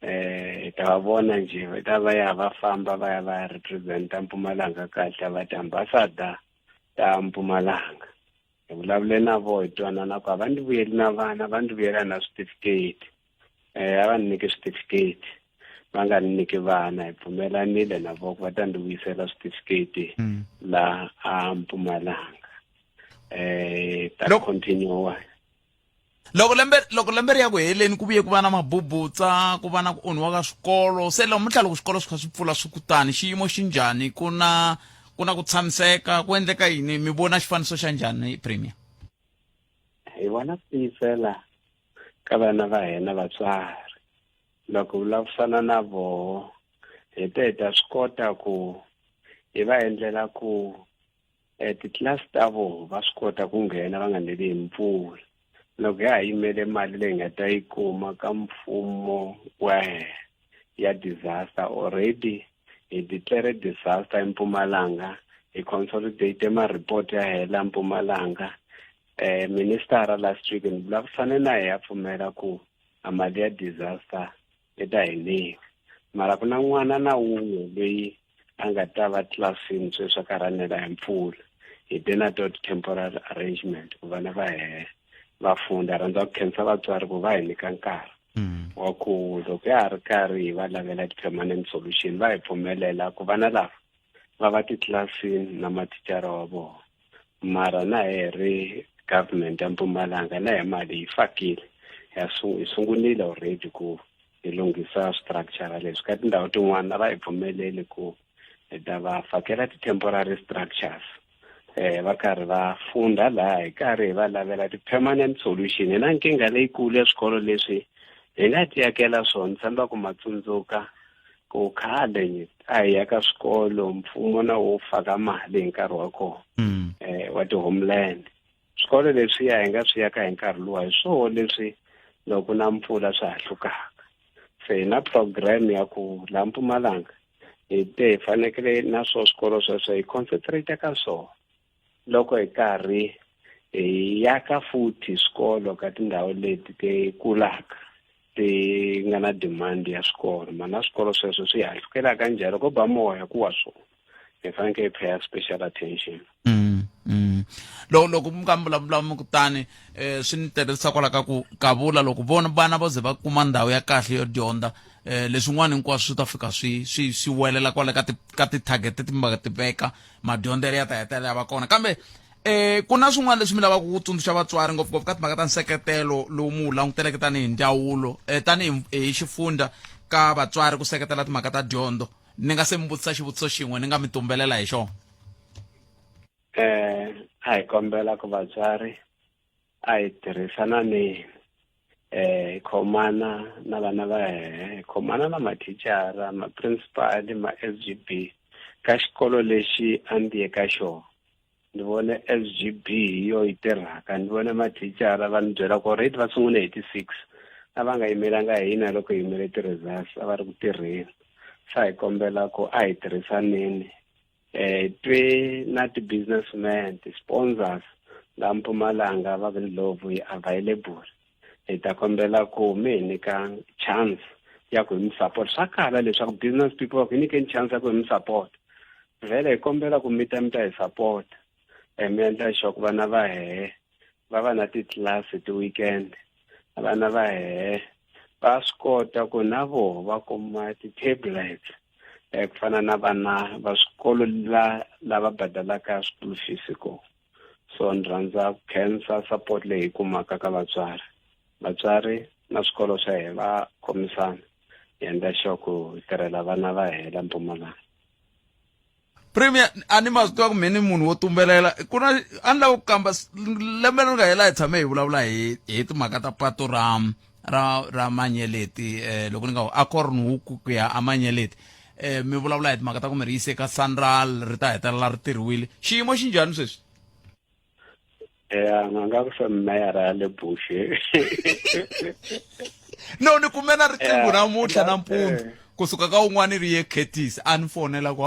ta va vona nje ta va ya va famba va ya va representa Mpumalanga kahle va ti-ambassador ta Mpumalanga hi vulavule na vo hi twanana ku a va ndzi vuyeli na vana va ndzi vuyela na certificate a va ni nyike certificate va nga ni nyiki vana hi pfumelanile na vo ku va ta ndzi vuyisela certificate la a Mpumalanga ta continue loko lembe ri ya ku heleni ku vuye ku va na mabubutsa ku va na ku onhiwa ka swikolo se lamuntlha loko swikolo swi kha swi pfula swi kutani xiyimo xi njhani ku na ku tshamiseka ku endleka yini mi vona xifaniso xa njhani premier hi vona ku tiyisela ka vana va hina vatswari loko vulavurisana na voho hi ta swi kota ku hi va endlela ku titlilasi ta voho va swi kota ku nghena va nga neli hi mpfula loko ya yimele mali leyi nga ta yi kuma ka mfumo ya disaster already hi declare disaster eMpumalanga hi consolidate ma-report ya hela Mpumalanga minister last week ni vulavurisane na hi ya pfumela ku a mali ya disaster yi ta hiniwa mara ku na n'wana na wun'we loyi a nga ta va tlilasini sweswi a karhanela hi mpfula hi te na temporary arrangement ku vana va hehe va funda rhandza ku khensa vatswari ku va hi nyika nkarhi wa ku loko ya ha ri karhi hi va lavela ti-permanent solution va hi pfumelela ku vana lava va va titlilasini na mathicara wa vona mara na hi ri government ya Mpumalanga na hi mali hi fakile hi sungunile already ku hi lunghisa structure leswi ka tindhawu tin'wana va hi pfumeleli ku hi ta va fakela ti-temporary structures va karhi va funda laha hi karhi hi va lavela ti-permanent solution. Hi na nkingha leyikulu ya swikolo leswi hi nga ti akela swona. Tshemba ku ma tsundzuka ku khale a hi ya ka swikolo mfumo na wo faka mali hi nkarhi wa kona wa ti-homeland. Swikolo leswiya hi nga swi yaka hi nkarhi luwa hi swona leswi loko na mpfula swi hahlukaka. Se hi na program ya ku laha Mpumalanga hi te hi fanekele na swo swikolo sweswo hi concentrate ka swona loko hi karhi hi yaka futhi swikolo ka tindhawu leti ti kulaka ti nga na demand ya swikolo. Mana swikolo sweswo swi hahlukela kanjhani loko ba moya ku wa swona hi fanekele hi pay special attention. loko mukambula kutani swi ni tirhisa kwala ka vula loko vona vana va ze va kuma ndhawu ya kahle yo dyondza leswin'wana hinkwaswo swi ta fika swi welela kwale ka ti-target ti mbaka ti veka madyondzelo ya ta hetelela ya va kona. Kambe ku na swin'wana leswi mi lavaka ku tsundzuxa vatswari ngopfungopfu ka timhaka ta nseketelo lowu mu languteleke tanihi ndzawulo tanihi hi xifundza ka vatswari ku seketela timhaka ta dyondzo. Ni nga se mi vutisa xivutiso xin'we ni nga mi tumbelela hi xona. A hi kombela ku vatswari a hi tirhisana ni khomana na vana va hehe, khomana na mathicara, ma-principal, ma-SGB ka xikolo lexi a ndi ye ka xona. Ni vone SGB yo yi tirhaka, ni vone mathicara va ni byela ku rate va sungule 86 a va nga yimelanga hina loko hi yimele ti-results a va ri ku tirheni. Sa hi kombela ku a hi tirhisaneni twe na ti-businessmen, ti-sponsors la Mpumalanga va Love yi available. Hi ta kombela ku mi hi nyika chance ya ku hi mi support. Swa kala leswaku business people ku hi nyikeni chance ya ku hi mi support. Vele hi kombela ku mi ta hi support. Mi endla sure ku vana va hehe va va na titlasi ti-weekend. Vana va hehe va swi kota ku na vo va kuma ti-tablets ku fana na vana va swikolo lava badalaka school fees ko. So ni rhandza cancer support leyi hi kumaka ka vatswari. Vatswari na swikolo swa hina va khomisana hi endla sure ku hi tirhela vana va hina Mpumalanga. Premier a ni ma swi tiva ku mini munhu wo tumbelela ku na a ni lava ku kamba lembe ri nga hela hi tshame hi vulavula hi timhaka ta patu ra Manyeleti loko ni nga a Cornhoek ku ya a Manyeleti mi vulavula hi timhaka ta ku mi ri yise ka Sanral ri ta hetelela ri tirhiwile. Xiyimo xi njhani sweswi? Nga ku femeyara le Bush. No ni kumela riqingho namuntlha nampundzu kusuka ka un'wana ri ye Curtis a ni fonela ku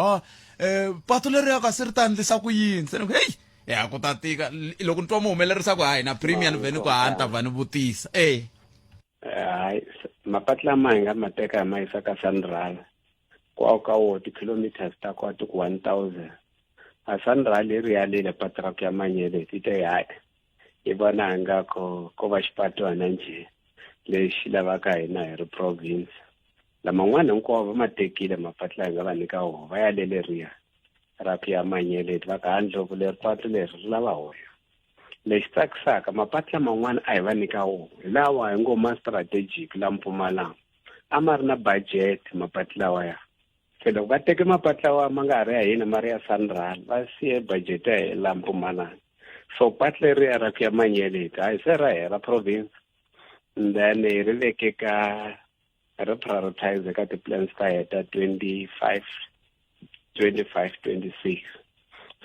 patu leri ya ka se ri ta endlisa ku yini. Se ni ku hey ya ku ta tika loko ni twa mi humelerisa ku hayi na Premier ni veni ku ha ni ta va ni vutisa. Hayi mapatu lama hi nga ma teka hi ma yisa ka Sanral ka wo ti-kilometers ta kwati ku 1000. A Sanral ri yalile patu ra ku ya Manyeleti te hayi hi vona nga ko va xipatuwana nje lexi lavaka hina hi ri province. Laman'wana hinkwawo va ma tekile mapatu laha hi nga va nyika wona va yalele riya ra ku ya Manyeleti va ka handle leri patu leri ri lava hoya. Lexi tsakisaka mapatu laman'wana a hi va nyika wona hi lawa hi ngo ma strategic la Mpumalanga a ma ri na budget mapatu lawaya. Se loko va teke mapatu lawa ma nga ha ri ya hina ma ri ya Sanral va siye budget ya la Mpumalanga. So patu leriya ra ku ya Manyeleti hayi se ra hera province then hi ri veke ka ri prioritize ka ti-plans ta heta 25-26.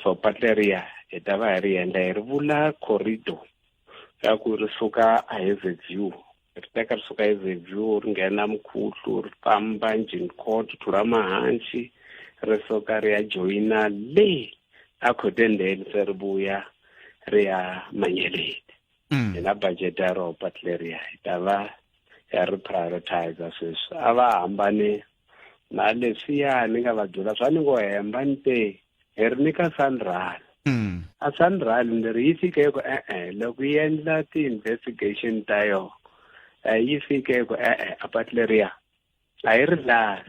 So patu leriya hi ta va hi ri endla hi ri vula corridor ya ku ri suka a Hazyview ri teka ri suka Hazyview ri nghena Mkhuhlu ri famba Njini Court tlula Mahanci ri suka ri ya joyina le a Khotendeni se ri vuya ri ya Manyeleti. Hi na budget ya roho patu leriya hi ta va ya ri prioritize sweswi. A va hambane na leswiya ni nga va byela swa ni ngo hemba ni te hi ri nyika Sanral. A Sanral ni ri yi fike ku loko yi endla ti-investigation ta yona yi fike ku a patu leriya a yi ri laha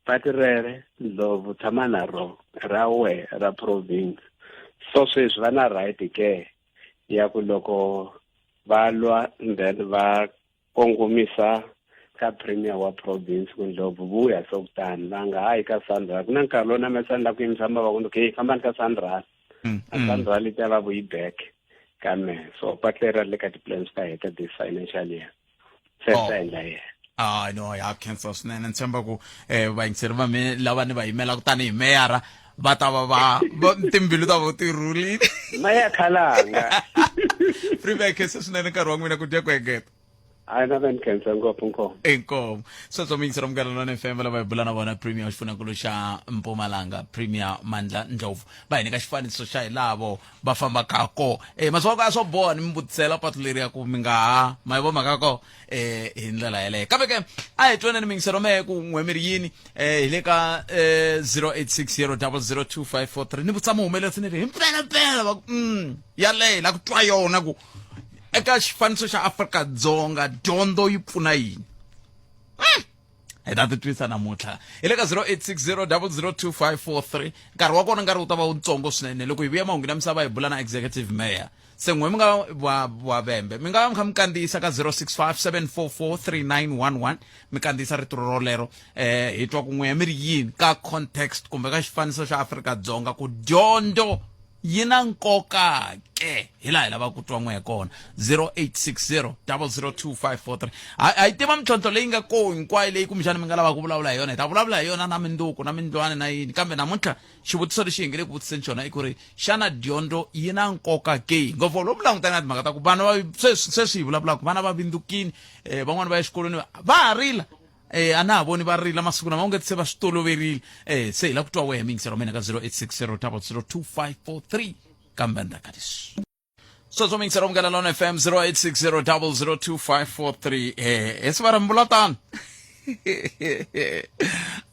patu rere Ndlovu tshama na rona ra we ra province. So sweswi va na right ke ya ku loko va lwa then va kongomisa ka Premier wa province ku Ndlovu vuya sokutani va nga hayi ka Sanral. Ku na nkarhi lowu na me Sanral ku yimisa mavoko okay fambani ka Sanral a sandrali tala bo back ka me so patlera le ka di-plans ta heta this financial year se endla Ah no ya cancel swinene ntshemba ku vayingiseri va me lava ni va yimela ku tani hi meyara va ta va timbilu ta vo ti rhulile na ya khalanga Freeback se swinene nkarhi wa n'wina ku dya ku hegeta a na ben khensa ngopfu nkomo enkomo sweswo mingisero mgalelwana FM lava hi bula na vona Premier xifunakulu xa Mpumalanga Premier Mandla Ndlovu va hi nyika xifaniso xa hilavo va fambaka ko maswako ya swo boha ni mi vutisela patu leri ya ku mi nga ha ma hi vo mhaka ko hi ndlela yeleyo kambe ke a hi twaneni mingisero mehe ku n'we mi ri yini hi le ka 0860002543 ni vutisa muhumelerisi ni ri hi mpela va yaleyo la ku twa yona ku eka xifaniso xa Afrika-Dzonga dyondzo yi pfuna yini hi ta ti twisa namuntlha hi le ka 0860002543 nkarhi wa kona nkarhi wu ta va wutsongo swinene loko hi vuya mahungu na misava hi bula na executive mayor se n'we mi nga wa vembe mi nga va mi kha mi kandziyisa ka 0657443911 mi kandziyisa rito rolero hi twa ku n'we mi ri yini ka context kumbe ka xifaniso xa Afrika-Dzonga ku dyondzo yi na nkoka ke hi laha hi lava ku twa n'we kona 0860002543 a yi tiva mintlhontlho leyi nga ko hinkwayo leyi kumbexana mi nga lava ku vulavula hi yona hi ta vulavula hi yona na mindzuku na mindlwane na yini kambe namuntlha xivutiso lexi hi nge le ku vutiseni xona i ku ri xana dyondzo yi na nkoka ke ngopfu lomu langutani na timhaka ta ku vana sweswi hi vulavulaka vana va vindukini van'wani va ya exikolweni va ha rila a na ha voni va rila masiku lama u nge se va swi toloverile se hi la ku twa wehe mingisero mina ka 0860002543 kambe ndzaka leswi sweswo mingisero mgalelona FM 0860002543 hi swi va rambula tani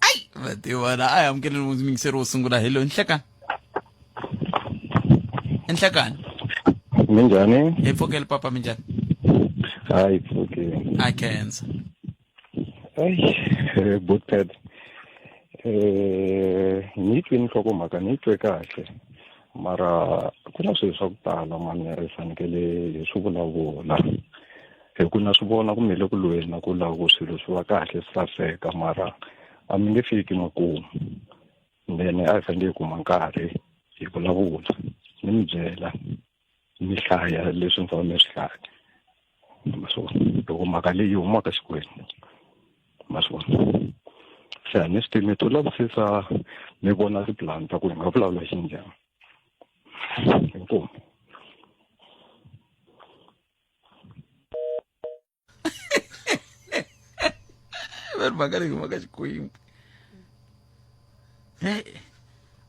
ai va tivona a hi amukeleni mingisero wo sungula hello nhlekani Minjani? hi pfukeli papa minjani Hayi pfukeli. I cancer Ay, Bootpad. Ni twi nhlokomhaka ni twe kahle. Mara ku na swilo swa ku tala mani ri fanekele hi swi vulavula. Hi ku na swi vona kumele ku lweni na ku lava ku swilo swi va kahle swi saseka mara a mi nge fiki makumu. Then a hi fanele hi kuma nkarhi hi vulavula. Ni mi byela ni hlaya leswi ni fanele swi hlaya. Loko mhaka leyi humaka xikwembu maswona se a ni swi tivi to lavisisa mi vona tipulani ta ku hi nga vulavula xi njhani inkomu mhaka leyi humaka xikwembu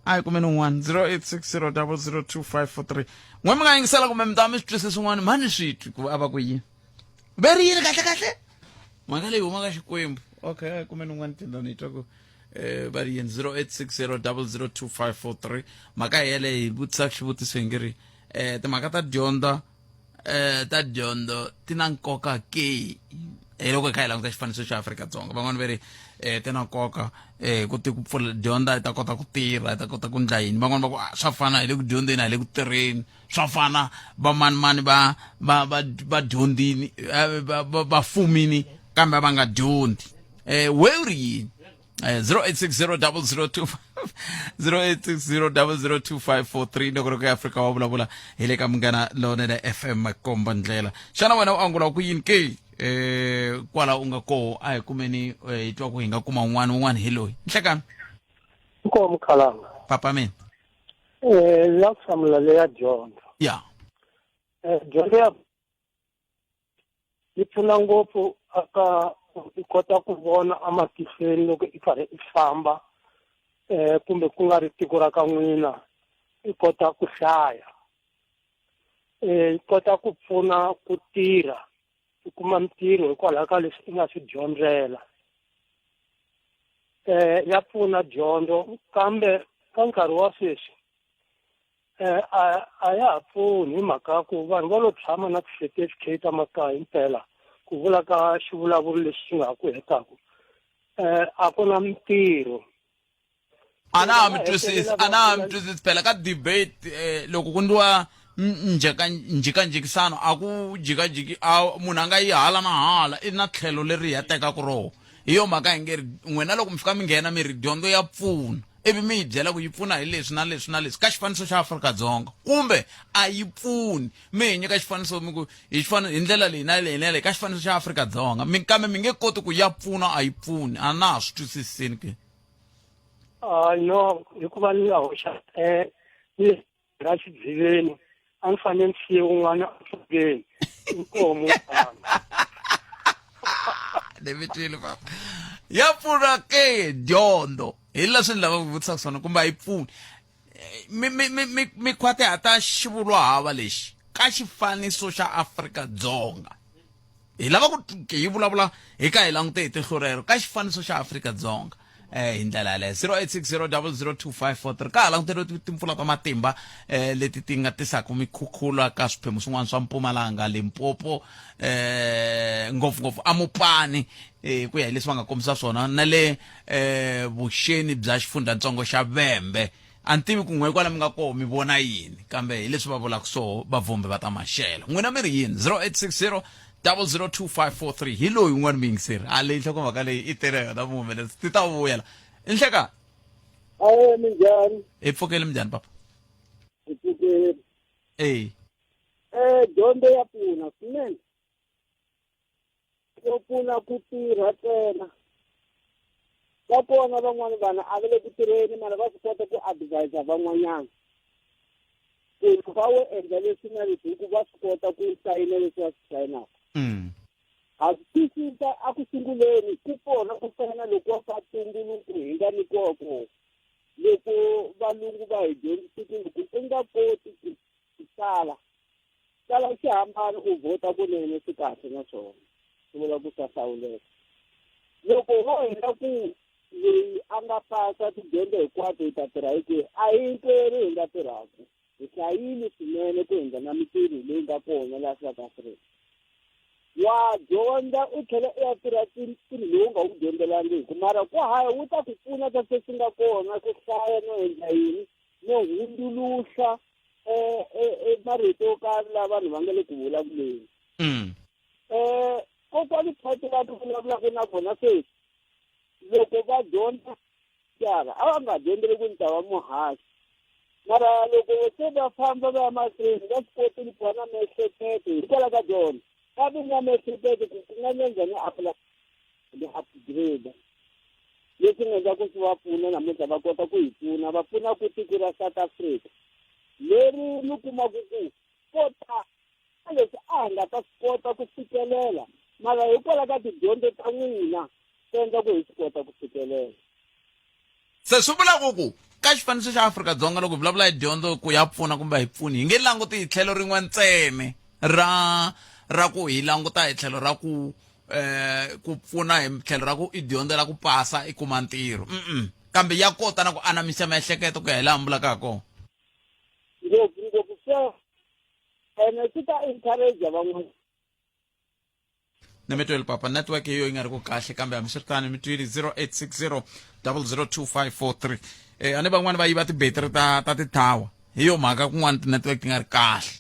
a hi kumeni un'wana 0860002543 n'we mi nga yingisela kumbe mi ta mi swi twisisa swin'wana mani swi twi ku a va ku yini ve ri yini kahle mhaka leyi humaka xikwembu okay a hi kumeni un'wana tindla ni twa ku va ri yini 0860002543 mhaka hi yeleyo hi vutisaka xivutiso hi nge ri timhaka ta dyondzo ti na nkoka ke loko hi kha hi languta xifaniso xa Afrika-Dzonga van'wana va ri ti na nkoka ku ti ku pfula dyondza hi ta kota ku tirha hi ta kota ku ndla yini van'wana va ku swa fana hi le ku dyondzeni hi le ku tirheni swa fana va mani va dyondzini va fumini kambe va nga dyondzi we u ri yini 0860002543 loko ri Afrika wa vulavula hi le ka Munghana Lonene FM komba ndlela xana wena u angula ku yini ke kwala u nga ko a hi kumeni hi twa ku hi nga kuma un'wana hi loyi nhlekani Nkomo Khalanga papa mina la samla le ya dyondzo ya dyondzo ya yi pfuna ngopfu aka i kota ku vona amatihlweni loko i karhi i famba kumbe ku nga ri tiko ra ka n'wina i kota ku hlaya i kota ku pfuna ku tirha i kuma mintirho hikwalaho ka leswi i nga swi dyondzela ya pfuna dyondzo kambe ka nkarhi wa sweswi a ya ha pfuni hi mhaka ku vanhu va lo tshama na ti-certificate emakaya impela ku vula ka xivulavuri lexi xi nga ku hetaku a ku na mintirho a na ha mi twisisi phela ka debate loko ku ndliwa njhekanjhekisano a ku jikajiki munhu a nga yi hala na hala i na tlhelo leri hi ya tekaka roho hi yo mhaka hi nge ri n'wina loko mi fika mi nghena mi ri dyondzo ya pfuna ivi mi yi byela ku yi pfuna hi leswi na leswi na leswi ka xifaniso xa Afrika-Dzonga kumbe a yi pfuni mi hi nyika xifaniso mi ku hi ndlela leyi na leyi na leyi ka xifaniso xa Afrika-Dzonga kambe mi nge koti ku ya pfuna a yi pfuni a na ha swi twisisini ke no hikuva ni nga hoxa ni ra xidziveni a ni fanele ni siye un'wana mpfhukeni inkomo Devetile papa ya pfuna ke dyondzo hi leswi ni lavaka ku vutisa swona kumbe a yi pfuni mi khwate hata xivulwa hava lexi ka xifaniso xa Afrika-Dzonga hi lava ku hi vulavula hi ka hi langute hi tihlo rero ka xifaniso xa Afrika-Dzonga hi ndlela yaleyo 0860002543 ka ha langutele timpfula ta matimba leti ti nga tisaka mikhukhula ka swiphemu swin'wana swa Mpumalanga, Limpopo ngopfungopfu Amupani ku ya hi leswi va nga kombisa swona na le vuxeni bya xifundzatsongo xa Vhembe a ni tivi ku n'we kwala mi nga koho mi vona yini kambe hi leswi va vulaka so vavhumbi va ta maxelo n'wina mi ri yini 0860002543 hi loyi un'wana mi yingiseri a leyi nhlokomhaka leyi i tireka ta vuhumelerisi ti ta vuyela i nhleka minjhani hi pfukeli minjhani papa dyondzo ya pfuna swinene yo pfuna ku tirha ntsena va kona van'wani vanhu a va le ku tirheni mara va swi kota ku advise van'wanyana ku va wo endla leswi na leswi hi ku va swi kota ku sayina leswi va swi sayinaka a swi twisisa a ku sunguleni ku kona ku sayina loko wa fa tumbuluku hi nga ni koko loko valungu va hi dyondzisile ku u nga koti ku tsala xihambano u vhota kunene swi kahle na swona swi vula ku sahlawuleka loko vo hina ku leyi a nga pasa tidyondzo hinkwato hi ta tirha hi kwihi a hi hinkwerhu hi nga tirhaka hi hlayile swinene ku endla na mitirho leyi nga kona laha South Africa wa dyondza u tlhela u ya tirha ntirho lowu nga wu dyondzelangiki mara ku haya wu ta ku pfuna ka sweswi nga kona ku hlaya no endla yini no hundzuluxa marito yo karhi laha vanhu va nga le ku vulavuleni kokwani phati va ti vulavulaka na vona sweswi loko va dyondza tyara a va nga dyondzeli ku nta va muhasi mara loko se va famba va ya mahlweni va swi koti ku va na miehleketo hikwalaho ka dyondzo va vi na miehleketo ku nga njhani upgrade leswi nga endla ku swi va pfuna namuntlha va kota ku hi pfuna va pfuna ku tiko ra South Africa leri mi kumaku ku kota leswi a hi nga ta swi kota ku fikelela mara hikwalaho ka tidyondzo ta n'wina swi endla ku hi swi kota ku fikelela se swi vula ku ka xifaniso xa Afrika-Dzonga loko hi vulavula hi dyondzo ku ya pfuna kumbe hi pfuni hi nge languti hi tlhelo rin'we ntsene ra ku hi languta hi tlhelo ra ku pfuna hi tlhelo ra ku i dyondzela ku pasa i kuma ntirho kambe ya kota na ku anamisa miehleketo ku ya hi laha mi vulaka ha kona ngopfu so ene swi ta encourage van'wana ni mi tweli papa network hiyo yi nga ri ku kahle kambe hambiswiritano mi twile 0860002543 a ni van'wani va yiva tibetiri ta tithawa hi yo mhaka kun'wana ti-network ti nga ri kahle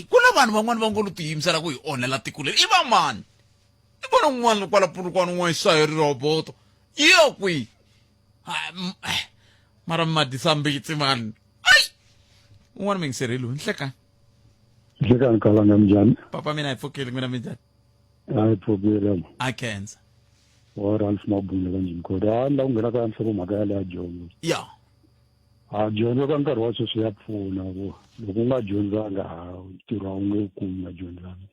ku na vanhu van'wani va ngo lo tiyimisela ku hi onhela tiko leri i va mani i vona un'wana kwala purukwana un'wana xa hi riroboto iyo kwihi mara madisambitsi mani ai un'wana mi yingiserile nhlekani kalanga minjhani papa mina hi pfukile n'wina minjhani hayi pfukile a khensa wa Ralph Mabunda kanjini kodwa la ku nghena ka nhlokomhaka ya leya dyondzo ya dyondzo ka nkarhi wa sweswi ya pfuna ku loko u nga dyondzanga ntirho a wu nge wu kumi nga dyondzanga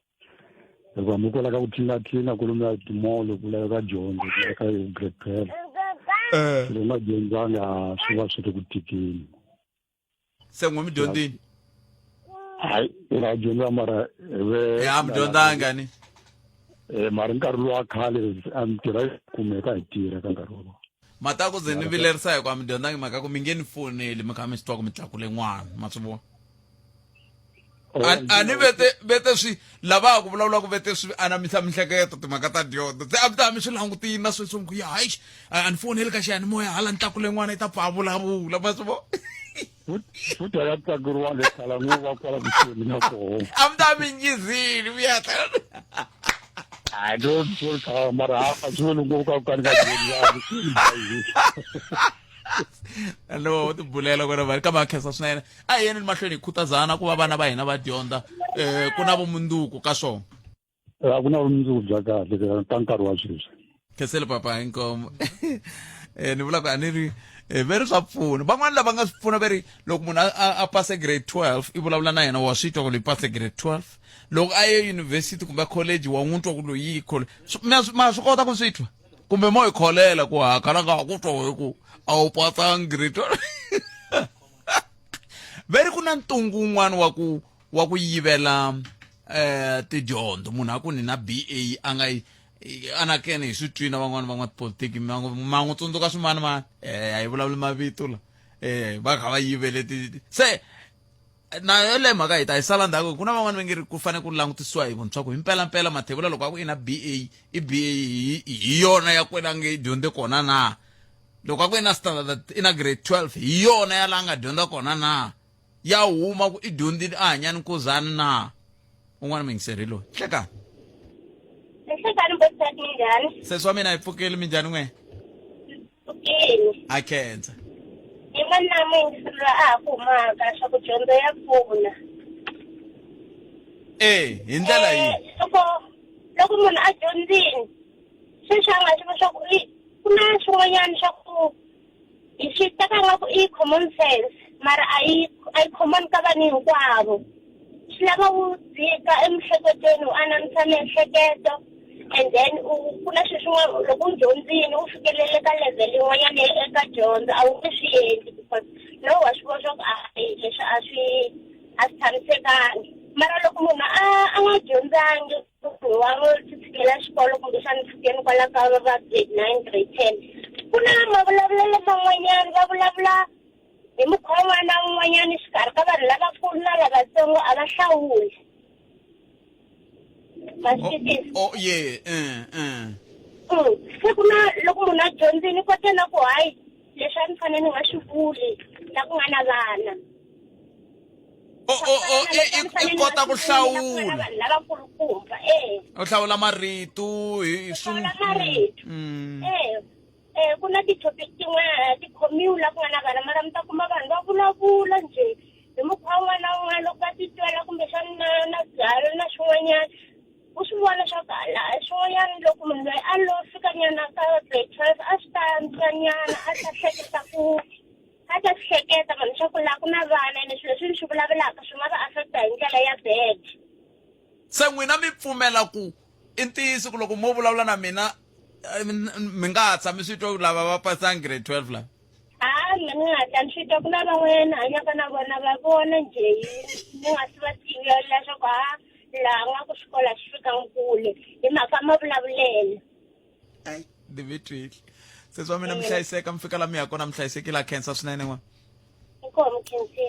loko hambi ku lava ku tlilina kolomuya timolo ku laveka dyondzo ku laveka grade 12 loko u nga dyondzanga swi va swi ri ku tikeni se n'we mi dyondzini hayi la dyondza mara ya mi dyondzanga ni mara nkarhi lowu wa khale a mitirho yi kumeka hi tirha ka nkarhi wolowo mata ku ze ni vilerisa hi ku a mi dyondzangi mhaka ku mi nge ni foneli mi kha mi swi twa ku mi tlakule n'wana ma swi vona a ni vete swi lavaka ku vulavula ku vete swi anamisa mihleketo timhaka ta dyondzo se a mi ta mi swi langutini na sweswi mi ku ya hayi a ni foneli ka xiyanimoya hala ni tlakule n'wana i ta pfa a vulavula ma swi vona futhi a ya tsakeriwa le khala nguva kwala kusuhi na koho a mi ta mi nyizile mi ya I don't feel mara a swi vuli ngopfu ka ku ka ni nga dyondzangi Hello ti bulela kona va ka va khensa swinene a hi yeni mahlweni hi khutazana ku va vana va hina va dyondza ku na vumunduku ka swona a ku na vumundzuku bya kahle ka nkarhi wa sweswi khensele papa inkomo ni vula ku a ni ri veri swa pfuna van'wana lava nga swi pfuna veri loko munhu a pase grade 12 i vulavula na yena wa swi twa ku loyi pase grade 12 loko a ye university kumbe college wa n'wi twa ku loyi ma swi kota ku swi twa kumbe mo hi kholela ku hakala nga ku twa hi ku a wu pasanga grade 12 veri ku na ntungu wun'wana wa ku yivela tidyondzo munhu a ku ni na BA a nga anakene hi swi twina van'wana politiki ma n'wi tsundzuka swimani a hi vulavuli mavito la va kha va yivele se na yole mhaka hi ta hi sala ndzhaku ku na van'wana va nge ri ku fanele ku langutisiwa hi vuntshwa ku hi mpelampela mathebula loko a ku i na BA i BA hi yona ya kwela nge dyondze kona na loko a ku i na standard i na grade 12 hi yona ya laha nga dyondza kona na ya huma ku i dyondzile a hanyani nkuzana na un'wana mingiseri loyi hlekani sesi wa mina hi pfukeli minjhani n'we a khensa hi manama yingiseri a ha kumaka swa ku dyondzo ya pfuna hi ndlela yihi loko munhu a dyondzini sweswi a nga swi va swa ku ku na swin'wanyana swa ku hi swi teka nga ku i common sense mara a yi common ka vanhu hinkwavo swi lava wu dzika emihleketweni u anamisa miehleketo and then ku na swilo swin'wana loko u dyondzini u fikelele ka level yin'wanyana eka dyondzo a wu nge swi endli because loko wa swi vona swa ku leswi a swi tshamisekangi mara loko munhu a nga dyondzangi wa tshikela xikolo kumbexana fikeni kwala ka va grade 9 grade 10 ku na mavulavulelo man'wanyana va vulavula hi mukhuva wun'wana na wun'wanyana xikarhi ka vanhu lavakulu na lavatsongo a va hlawuli se ku na loko munhu a dyondzini kote na ku hayi leswi a ni fanele ni nga swi vuli la ku nga na vana i kota ku hlawula vanhu lavakulukumba u hlawula marito hi ku na ti-topic tin'wana tikhomiwi la ku nga na vana mara mi ta kuma vanhu va vulavula nje hi mukhuva wun'wana na wun'wana loko va titwela kumbexana na byalo na swin'wanyana u swi vona swa ku swin'wanyana loko munhu loyi a lo fikanyana ka grade 12 a swi ta ntwanyana a ta hleketa vanhu swa ku laha ku na vana ene swilo leswi ni swi vulavulaka swi nga va affecta hi ndlela ya bad se n'wina mi pfumela ku i ntiyiso ku loko mo vulavula na mina mi nga ha tshami swi twa lava va pasanga grade 12 la mi nga ta ni swi twa ku na van'wanyana hanyaka na vona va vona nje ni nga si va sivela swa ku laha nga ku xikola xi fika kule hi mhaka mavulavulelo ni mi twile sesi wa mina mi hlayiseka mi fika la mi ya kona mi hlayisekile a khensa swinene n'wana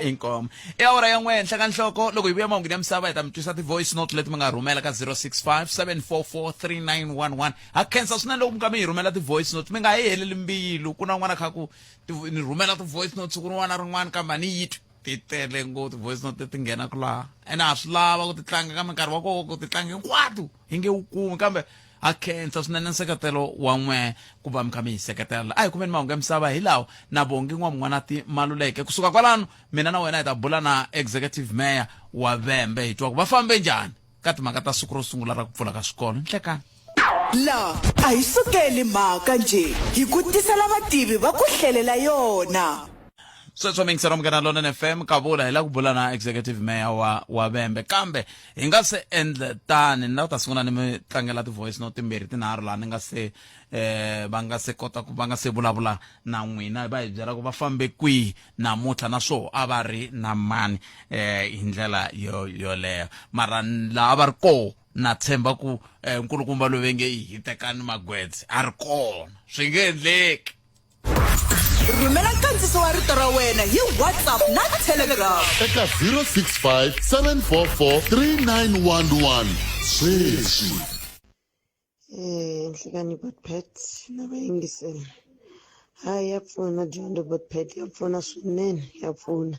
inkomo i awara ya n'we henhla ka nhloko loko hi vuya mahunguni ya misava hi ta mi twisa ti-voice note leti mi nga rhumela ka 065 ha khensa swinene loko mi ka mi hi rhumela ti-voice note mi nga hi heleli mbilu ku na n'wana kha ku ni rhumela ti-voice note siku rin'wana na rin'wana kambe a ni yi twi ti tele ngopfu ti-voice note ti nghenaka laha ene a swi lava ku ti tlanga ka minkarhi wa koko ku ti tlanga hinkwato hi nge wu kumi kambe a khensa swinene nseketelo wa n'we ku va mi kha mi hi seketela a hi kumeni mahungu ya misava hi lawa na vongi n'wana ti maluleke kusuka kwalano mina na wena hi ta bula na executive mayor wa Vhembe hi twa ku va fambe njhani ka timhaka ta siku ro sungula ra ku pfula ka swikolo nhlekani la a hi sukeli mhaka nje hi ku tisela vativi va ku hlelela yona sweswo mingisero Munghana Lonene FM ka vula hi la ku bula na executive mayor wa Vhembe kambe hi nga se endle tani na ta sungula ni mi tlangela ti-voice note timbirhi tinharhu laha ni nga se va nga se kota ku va nga se vulavula na n'wina va hi byela ku va fambe kwihi namuntlha na swo a va ri na mani hi ndlela yoleyo mara laha va ri koho na tshemba ku nkulukumba loyi ve nge hi tekani magwedzi a ri kona swi nge endleki rhumela nkandziso wa rito ra wena hi WhatsApp na Telegram eka 065 744 3911 sweswi nhlekani botpet na vayingiseli hayi ya pfuna dyondzo botpet ya pfuna swinene ya pfuna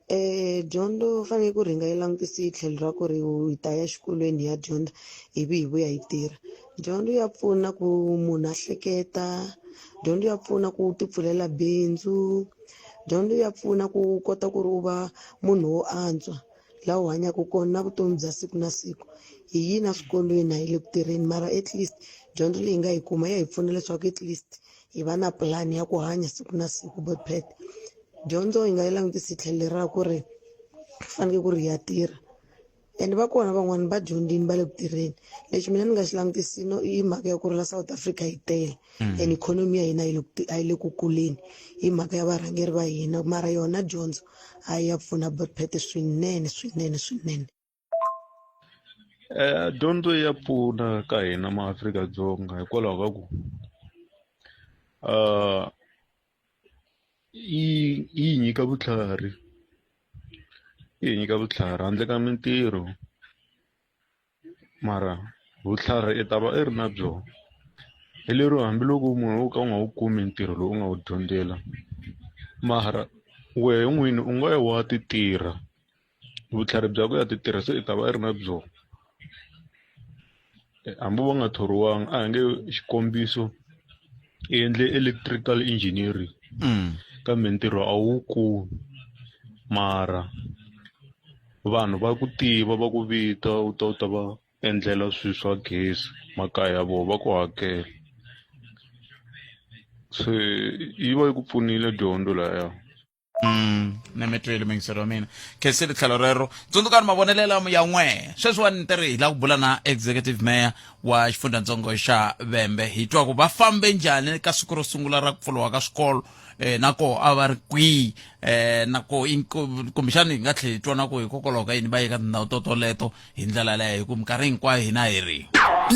dyondzo fanele ku ringa yi langutisi hi tlhelo ra ku ri hi ta ya xikolweni ya dyondza ivi hi vuya hi tirha. Dyondzo ya pfuna ku munhu a hleketa, dyondzo ya pfuna ku ti pfulela bindzu, dyondzo ya pfuna ku kota ku ri u va munhu wo antswa laha u hanyaka kona na vutomi bya siku na siku. Hi yini eswikolweni a hi le ku tirheni mara at least dyondzo leyi nga yi kuma ya hi pfuna leswaku at least hi va na pulani ya ku hanya siku na siku. But pet dyondzo yi nga yi langutisi tlhelo ra ku ri fanele ku ri ya tirha, and va kona van'wani va dyondzini va le ku tirheni. Lexi mina ni nga xi langutisi i mhaka ya ku ri la South Africa yi tele and ikhonomi ya hina a yi le ku kuleni hi mhaka ya varhangeri va hina, mara yona dyondzo a yi ya pfuna but pet swinene. Dyondzo ya pfuna ka hina maAfrika-Dzonga hikwalaho ka ku yi nyika vutlhari, handle ka mintirho, mara vutlhari i ta va i ri na byona. Hi lero hambiloko munhu wo ka u nga wu kumi ntirho lowu u nga wu dyondzela, mara wehe n'wini u nga ya wa ti tirha, vutlhari bya ku ya ti tirha se i ta va i ri na byona. Hambi va nga thoriwanga a hi nge xikombiso i endle electrical engineering kambe ntirho a wu kumi, mara vanhu va ku tiva, va ku vita u ta va endlela swilo swa gezi makaya ya vona, va ku hakela. Se yi va yi ku pfunile dyondzo laya. ni mi twile mingiselo wa mina khensile tlhelo rero. Tsundzukani mavonelelo ya n'we sweswiwani ni tirhi hi la ku bula na executive mayor wa xifundzatsongo xa Vhembe hi twa ku va fambe njhani ka siku ro sungula ra ku pfuriwa ka swikolo, nako a va ri kwihi, nako kumbexani hi nga tlhela hi twa na ku hikokwalaho ka yini va yi ka tindhawu toleto hi ndlela leyo hi ku minkarhi hinkwayo hina hi ri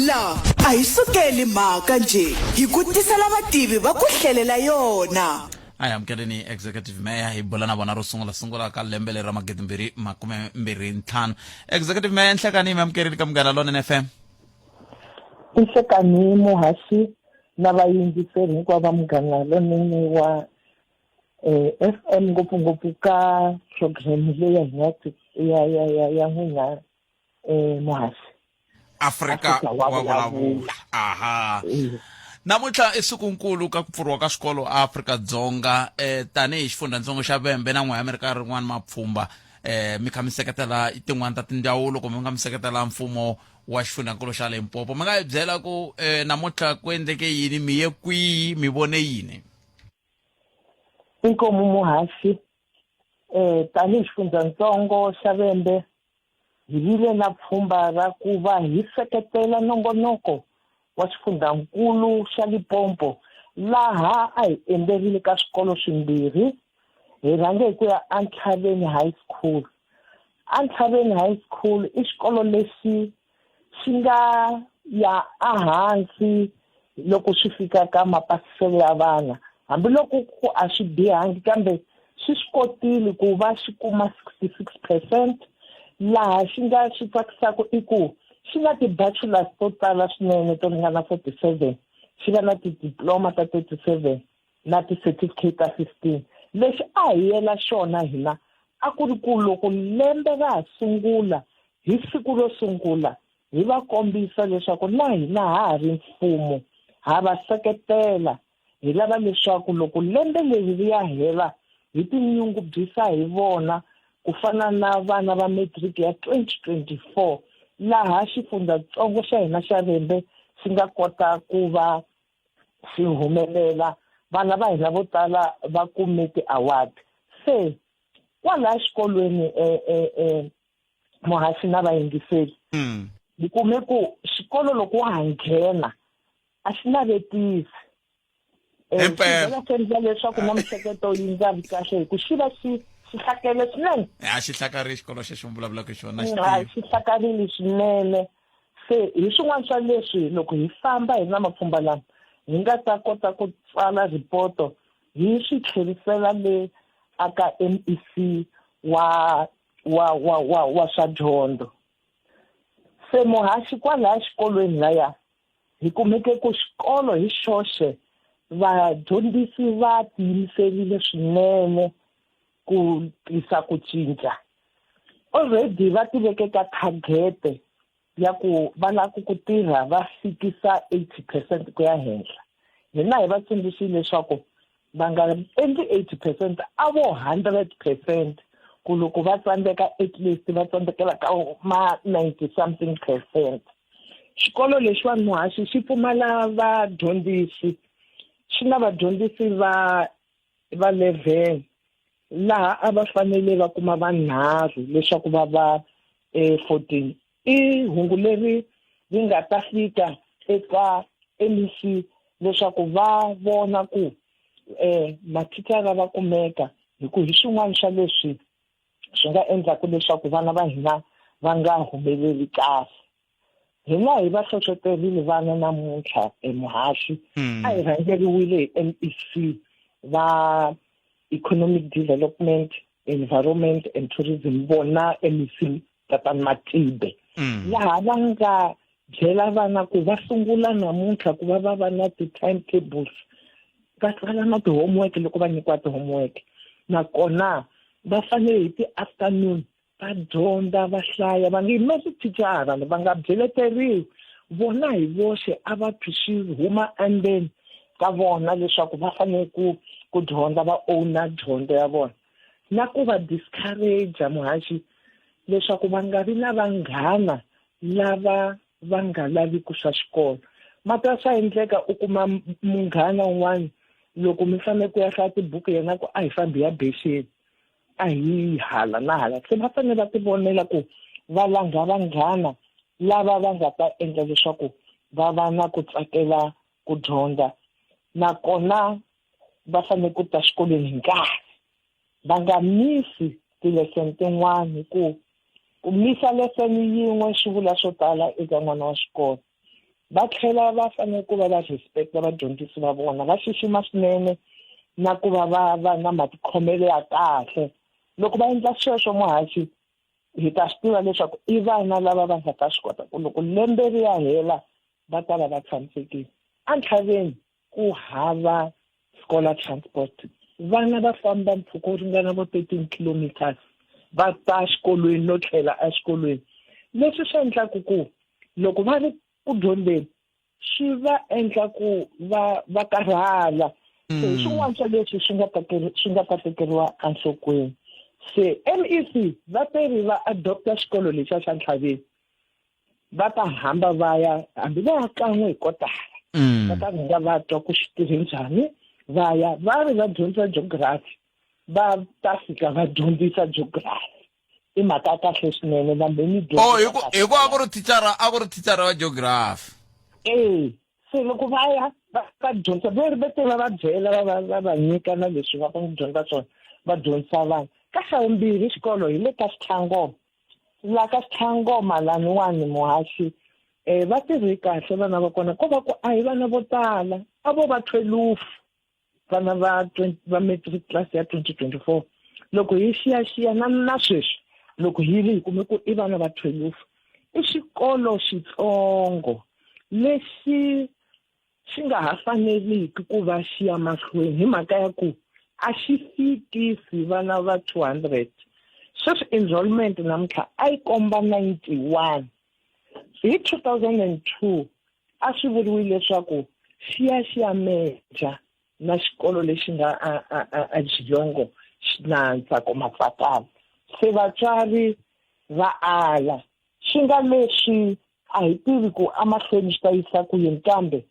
la a hi sukeli mhaka nje hi ku tisela vativi va ku hlelela yona. aya amukeleni executive mayor hi bula na vona ro sungula ka lembe leri ra 2025. Executive mayor nhlekani mi amukerile ka Munghana Lonene FM. Nhlekani muhaxi na vayingiseri hinkwavo va Munghana Lonene wa FM ngopfungopfu ka program leyi ya n'wina muhaxi Afrika wa vulavula. Aha. Namuntlha i sikunkulu ka ku pfuriwa ka swikolo Afrika-Dzonga, tanihi xifundzatsongo xa Vhembe na n'we Amerika rin'wana mapfhumba, mi kha mi seketela tin'wana ta tindzawulo kumbe mi nga mi seketela mfumo wa xifundzankulu xa Limpopo. Mi nga hi byela ku namuntlha ku endleke yini, mi ye kwihi, mi vone yini? Inkomu muhaxi, tanihi xifundzatsongo xa Vhembe hi vile na pfhumba ra ku va hi seketela nongonoko wa xifundzankulu xa Limpopo laha a hi endlerile ka swikolo swimbirhi. Hi rhange hi ku ya Antlhaveni High School. Antlhaveni High School i xikolo lexi xi nga ya ehansi loko swi fika ka mapasiselo ya vana, hambiloko ku a swi bihangi kambe swi kotile ku va xi kuma 66%, laha xi nga xi tsakisaka i ku xi na ti-bachelors to tala swinene to ringana 47, xi va na ti-diploma ta 37 na ti-certificate ta 15. Lexi a hi yela xona hina a ku ri ku loko lembe ra ha sungula hi siku ro sungula hi va kombisa leswaku na hina ha ri mfumo ha va seketela. Hi lava leswaku loko lembe leri ri ya hela hi tinyungubyisa hi vona ku fana na vana va matric ya 2024 laha xifundzatsongo xa hina xa Vhembe xi nga kota ku va xi humelela, vana va hina vo tala va kume ti-award. Se kwalaha xikolweni muhaxi na vayingiseri hi kume ku xikolo loko wa ha nghena a xi navetisi, xi endla leswaku na mihleketo yi nga vi kahle hi ku xi va xi hlakele swinene. Xi hlakarile xikolo xexi mi vulavulaka xona. Xi hlakarile swinene. Se hi swin'wana swa leswi loko hi famba hi na mapfhumba lama hi nga ta kota ku tsala ripoto hi swi tlherisela le aka MEC wa swa dyondzo. Se muhaxi kwalaha xikolweni laya hi kumeke ku xikolo hi xoxe vadyondzisi va tiyimiserile swinene ku tisa ku cinca. Already va tiveke ka target ya ku va lava ku tirha va fikisa 80% ku ya henhla. Hina hi va tsundzuxile leswaku va nga endli 80% a vo 100% ku loko va tsandzeka at least va tsandzekela ka ma 90-something%. Xikolo lexiwani muhaxi xi pfumala vadyondzisi, xi na vadyondzisi va 11 laha a va fanele va kuma vanharhu leswaku va va 14. I hungu leri ri nga ta fika eka MEC leswaku va vona ku mathicara va kumeka, hi ku hi swin'wana swa leswi swi nga endlaka leswaku vana va hina va nga humeleli kahle. Hina hi va hlohloterile vana namuntlha muhaxi, a hi rhangeriwile hi MEC va Economic Development, Environment and Tourism, vona MEC Tatani Matibe, laha va nga byela vana ku va sungula namuntlha ku va va na ti-timetables, va tsala na ti-homework loko va nyikiwa ti-homework, nakona va fanele hi ti-afternoon va dyondza va hlaya, va nge yimeli thicara, va nga byeleteriwi, vona hi voxe a va twi swi huma endleni ka vona leswaku va fanele ku dyondza, va owna dyondzo ya vona, na ku va discourage muhaxi leswaku va nga vi na vanghana lava va nga laviki swa xikolo. Mara swa endleka u kuma munghana un'wana loko mi fanele ku ya hlaya tibuku yena ku a hi fambi ya bexeni, a hi hala na hala. Se va fanele va ti vonela ku va langha vanghana lava va nga ta endla leswaku va va na ku tsakela ku dyondza, nakona va fanele ku ta xikolweni hi nkarhi, va nga misi ti-lesson tin'wana, ku misa lesson yin'we swi vula swo tala eka n'wana wa xikolo. Va tlhela va fanele ku va va respect vadyondzisi va vona, va xixima swinene na ku va va na matikhomelo ya kahle. Loko va endla sweswo muhaxi, hi ta swi tiva leswaku i vana lava va nga ta swi kota ku loko lembe ri ya hela va ta va va tshamisekile. Entlhaveni ku hava scholar transport, vana va famba mpfhuka wo ringana vo 13 kilometers va ta xikolweni no tlhela exikolweni. Leswi swi endlaka ku loko va ri ku dyondzeni swi va endla ku va karhala. Se swin'wana swa leswi swi nga ta tekeriwa enhlokweni. Se MEC va teri va adopta xikolo lexiya xa Ntlhaveni, va ta hamba va ya hambi va ya kan'we hi kotara, va ta rhanga va twa ku xi tirhe njhani, va ya va ri va dyondzisa geography, va ta fika va dyondzisa geography. I mhaka ya kahle swinene lambe ni dyondzo. Hiku a ku ri thicara wa geography. Se loko va ya va dyondza va tela va byela va nyika na leswi va ku dyondza swona, va dyondzisa vana. Ka Hlawumbirhi xikolo hi le ka Xithangoma, laha ka Xithangoma laniwani muhaxi va tirhi kahle vana va kona, ko va ku a hi vana vo tala, a vo va 12 vana va matric class ya 2024. Loko hi xiyaxiya na sweswi loko hi ri hi kume ku i vana va 12, i xikolo xitsongo lexi xi nga ha faneliki ku va xi ya mahlweni hi mhaka ya ku a xi fikisi vana va 200. Sweswi enrollment namuntlha a yi komba 91. Hi 2002 a swi vuriwile leswaku xi ya meja na xikolo lexi nga a Jilongo na Ntsako Matsakani. Se vatswari va ala, swi nga leswi a hi tivi ku amahlweni xi ta yisa ku yini, kambe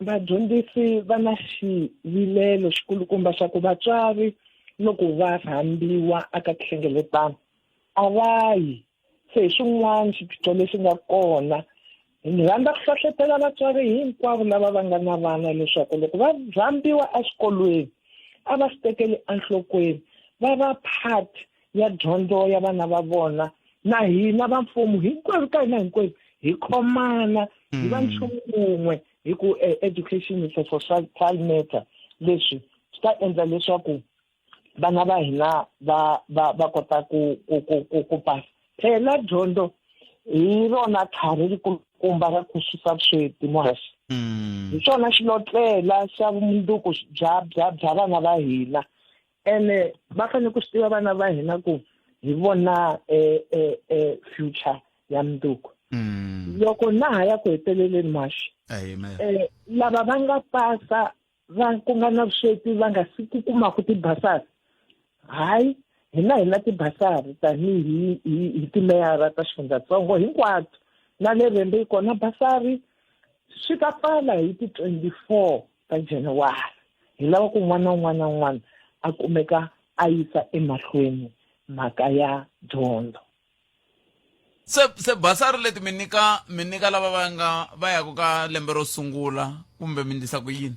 vadyondzisi va na xivilelo xikulukumba xa ku vatswari loko va rhambiwa aka nhlengeletano a va yi. Se hi swin'wana xiphiqo lexi nga kona, ni rhandza ku hlohlotela vatswari hinkwavo lava va nga na vana leswaku loko va rhambiwa exikolweni a va swi tekeli enhlokweni, va va part ya dyondzo ya vana va vona. Na hina va mfumo hinkwavo ka hina hinkwenu hi khomana, hi va nchumu wun'we, hi ku education is a societal matter. Leswi swi ta endla leswaku vana va hina va kota ku pasa. Phela dyondzo hi rona tlhari ri kulukumba ra ku susa vusweti muhaxi. Hi swona xilotlela xa vumundzuku bya vana va hina. ene va fanele ku swi tiva vana va hina ku hi vona future ya mundzuku. Loko na ha ya ku heteleleni Mashi, lava va nga pasa ku nga na vusweti va nga si ku kumaka tibasari, hayi hina tibasari tanihi hi timeyara ta xifundzatsongo hinkwato na le Rembe yi kona basari. Swi ta pfala hi ti 24 ta January. Hi lava ku n'wana na un'wana a kumeka a yisa emahlweni mhaka ya dyondzo. Se basari leti mi nyika lava va yaku ka lembe ro sungula kumbe mi ndlisa ku yini?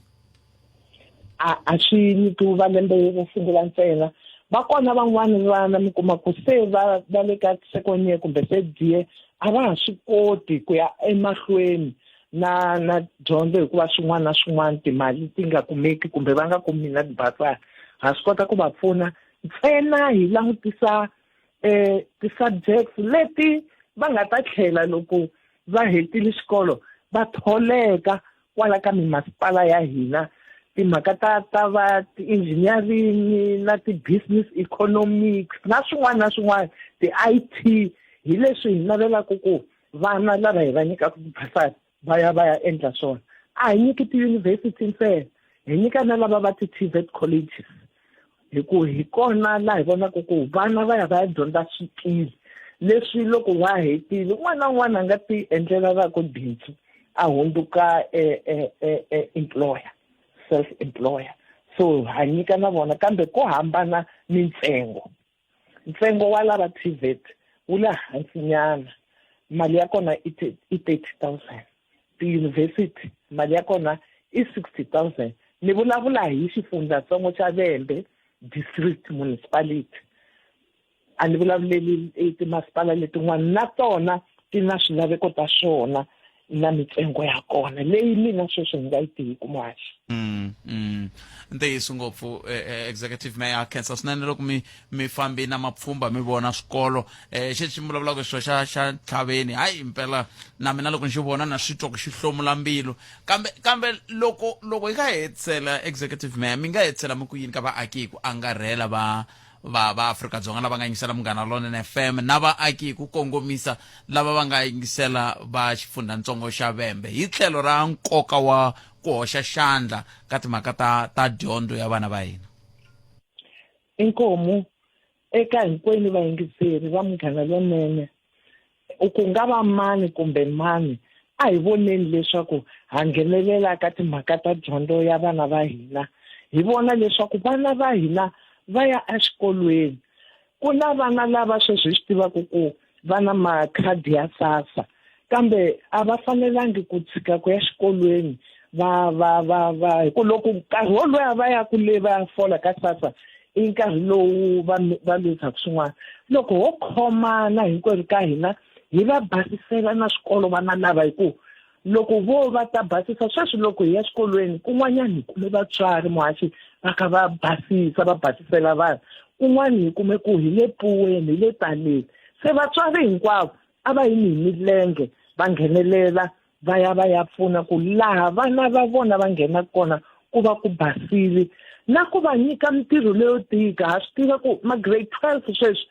A swi nyikiwi va lembe ro sungula ntsena. Va kona van'wani vana mi kuma ku se va le ka second year kumbe third year a va ha swi koti ku ya emahlweni na dyondzo hikuva swin'wana na swin'wana timali ti nga kumeki kumbe va nga kumi na tibasari. Ha swi kota ku va pfuna ntsena hi langutisa ti-subjects leti va nga ta tlhela loko va hetile xikolo va tholeka kwala ka mimasipala ya hina. Timhaka ta va ti-engineering na ti-business economics na swin'wana ti-IT hi leswi hi navelaka ku vana lava hi va nyikaka tibasari va ya endla swona. A hi nyiki tiyunivhesiti ntsena, hi nyika na lava va ti-TVET colleges hikuva hi kona laha hi vonaka ku vana va ya dyondza swikili leswi loko wa hetile un'wana na un'wana a nga ti endlela ku bindzu a hundzuka employer, self-employer. So ha nyika na vona kambe ko hambana mintsengo. Ntsengo wa lava TVET wu le hansinyana, mali ya kona i 30,000. Ti-university mali ya kona i 60,000. Ni vulavula hi xifundzatsongo xa Vhembe district municipality. A ni vulavuleli timasipala letin'wana na tona ti na swilaveko ta swona na mitsengo ya kona leyi mina sweswi ni nga yi tivi Mashi. Ntiyiso ngopfu executive mayor khensa swinene loko mi fambi na mapfhumba mi vona swikolo xi mi vulavulaka xo xa Tlhaveni. Hayi impela na mina loko ni xi vona na swi twa ku xi hlomula mbilu kambe loko hi nga hetisela executive mayor mi nga hetisela mi ku yini ka vaaki ku angarhela va Afrika-Dzonga lava nga yingisela Munghana Lonene FM na vaaki ku kongomisa lava va nga yingisela va xifundzatsongo xa Vhembe hi tlhelo ra nkoka wa ku hoxa xandla ka timhaka ta dyondzo ya vana va hina? Inkomu eka hinkwenu vayingiseri va Munghana Lonene, ku nga va mani kumbe mani, a hi voneni leswaku ha nghenelela ka timhaka ta dyondzo ya vana va hina. Hi vona leswaku vana va hina va ya exikolweni. Ku na vana lava sweswi hi swi tivaka ku va na makhadi ya SASSA kambe a va fanelangi ku tshika ku ya xikolweni va hi loko nkarhi wolowo va ya ku le va fola ka SASSA i nkarhi lowu va lwisaka swin'wana. Loko ho khomana hinkwerhu ka hina hi va basisela na swikolo vana lava, hi ku loko vo va ta basisa sweswi loko hi ya xikolweni kun'wanyana hi kume vatswari Mashi va kha va basisela vana, kun'wana hi kume ku hi le Puweni hi le Taleni. Se vatswari hinkwavo a va yimi hi milenge va nghenelela va ya pfuna ku laha vana va vona va nghena kona ku va ku basile na ku va nyika mitirho leyo tika. Ha swi tiva ku ma-grade 12 sweswi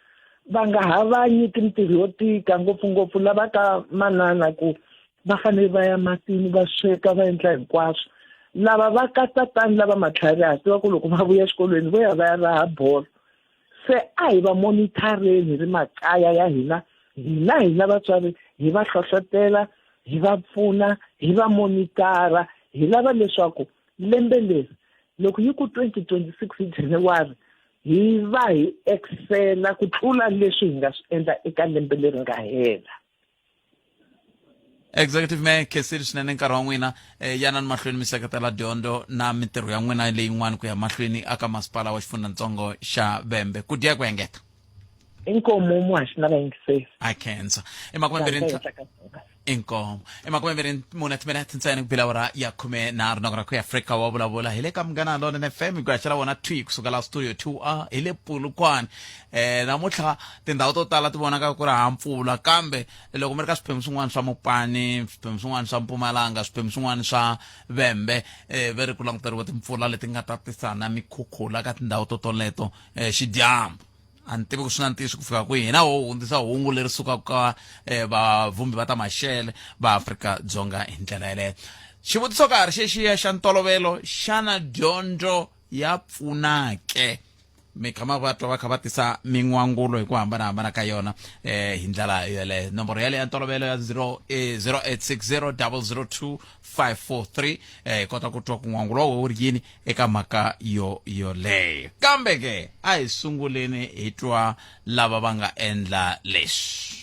va nga ha va nyiki mitirho yo tika ngopfungopfu lava ka manana ku va fanele va ya matini va sweka va endla hinkwaswo. Lava va ka tatani lava matlhari ha tiva ku loko va vuya exikolweni va ya raha bolo. Se a hi va monitoreni hi ri makaya ya hina vatswari hi va hlohlotela, hi va pfuna, hi va monitara. Hi lava leswaku lembe leri loko yi ku 2026 hi January hi va hi excela ku tlula leswi hi nga swi endla eka lembe leri nga hela. Executive Mayor Khensile swinene nkarhi wa n'wina yanani mahlweni mi seketela dyondzo na mitirho ya n'wina leyin'wana ku ya mahlweni aka masipala wa xifundzatsongo xa Vhembe. Ku dya ku engeta inkomu Mashi na vayingiseri. I khensa. inkomo emakumembeni mune timinete ntsena kubilawura ya 13 nokona ku Afrika wa vulavula hi le ka Munghana Lonene FM ku yaxela vona twi kusuka la studio 2A hi le Polokwane namuntlha tindhawu to tala ti vonaka ku ri hampfula kambe loko mi ri ka swiphemu swin'wana swa Mopani swiphemu swin'wana swa Mpumalanga swiphemu swin'wana swa Vhembe ve ri ku languteriwa timpfula leti nga ta tisa na mikhukhula ka tindhawu to toleto xidyambu a ni tivi ku swi na ntiyiso ku fika kwihi na wo hundzisa hungu leri sukaka ka vavumbi va ta maxele va Afrika-Dzonga hi ndlela yeleyo xivutiso ka ha ri xexiya xa ntolovelo xana dyondzo ya pfuna ke mi kha va twa va kha va tisa min'wangulo hi ku hambanahambana ka yona hi ndlela yeleyo nomboro yaleyo ya ntolovelo ya 0860002543 hi kota ku twa ku n'wangulo wo ri yini eka mhaka yoleyo kambe ke a hi sunguleni hi twa lava va nga endla leswi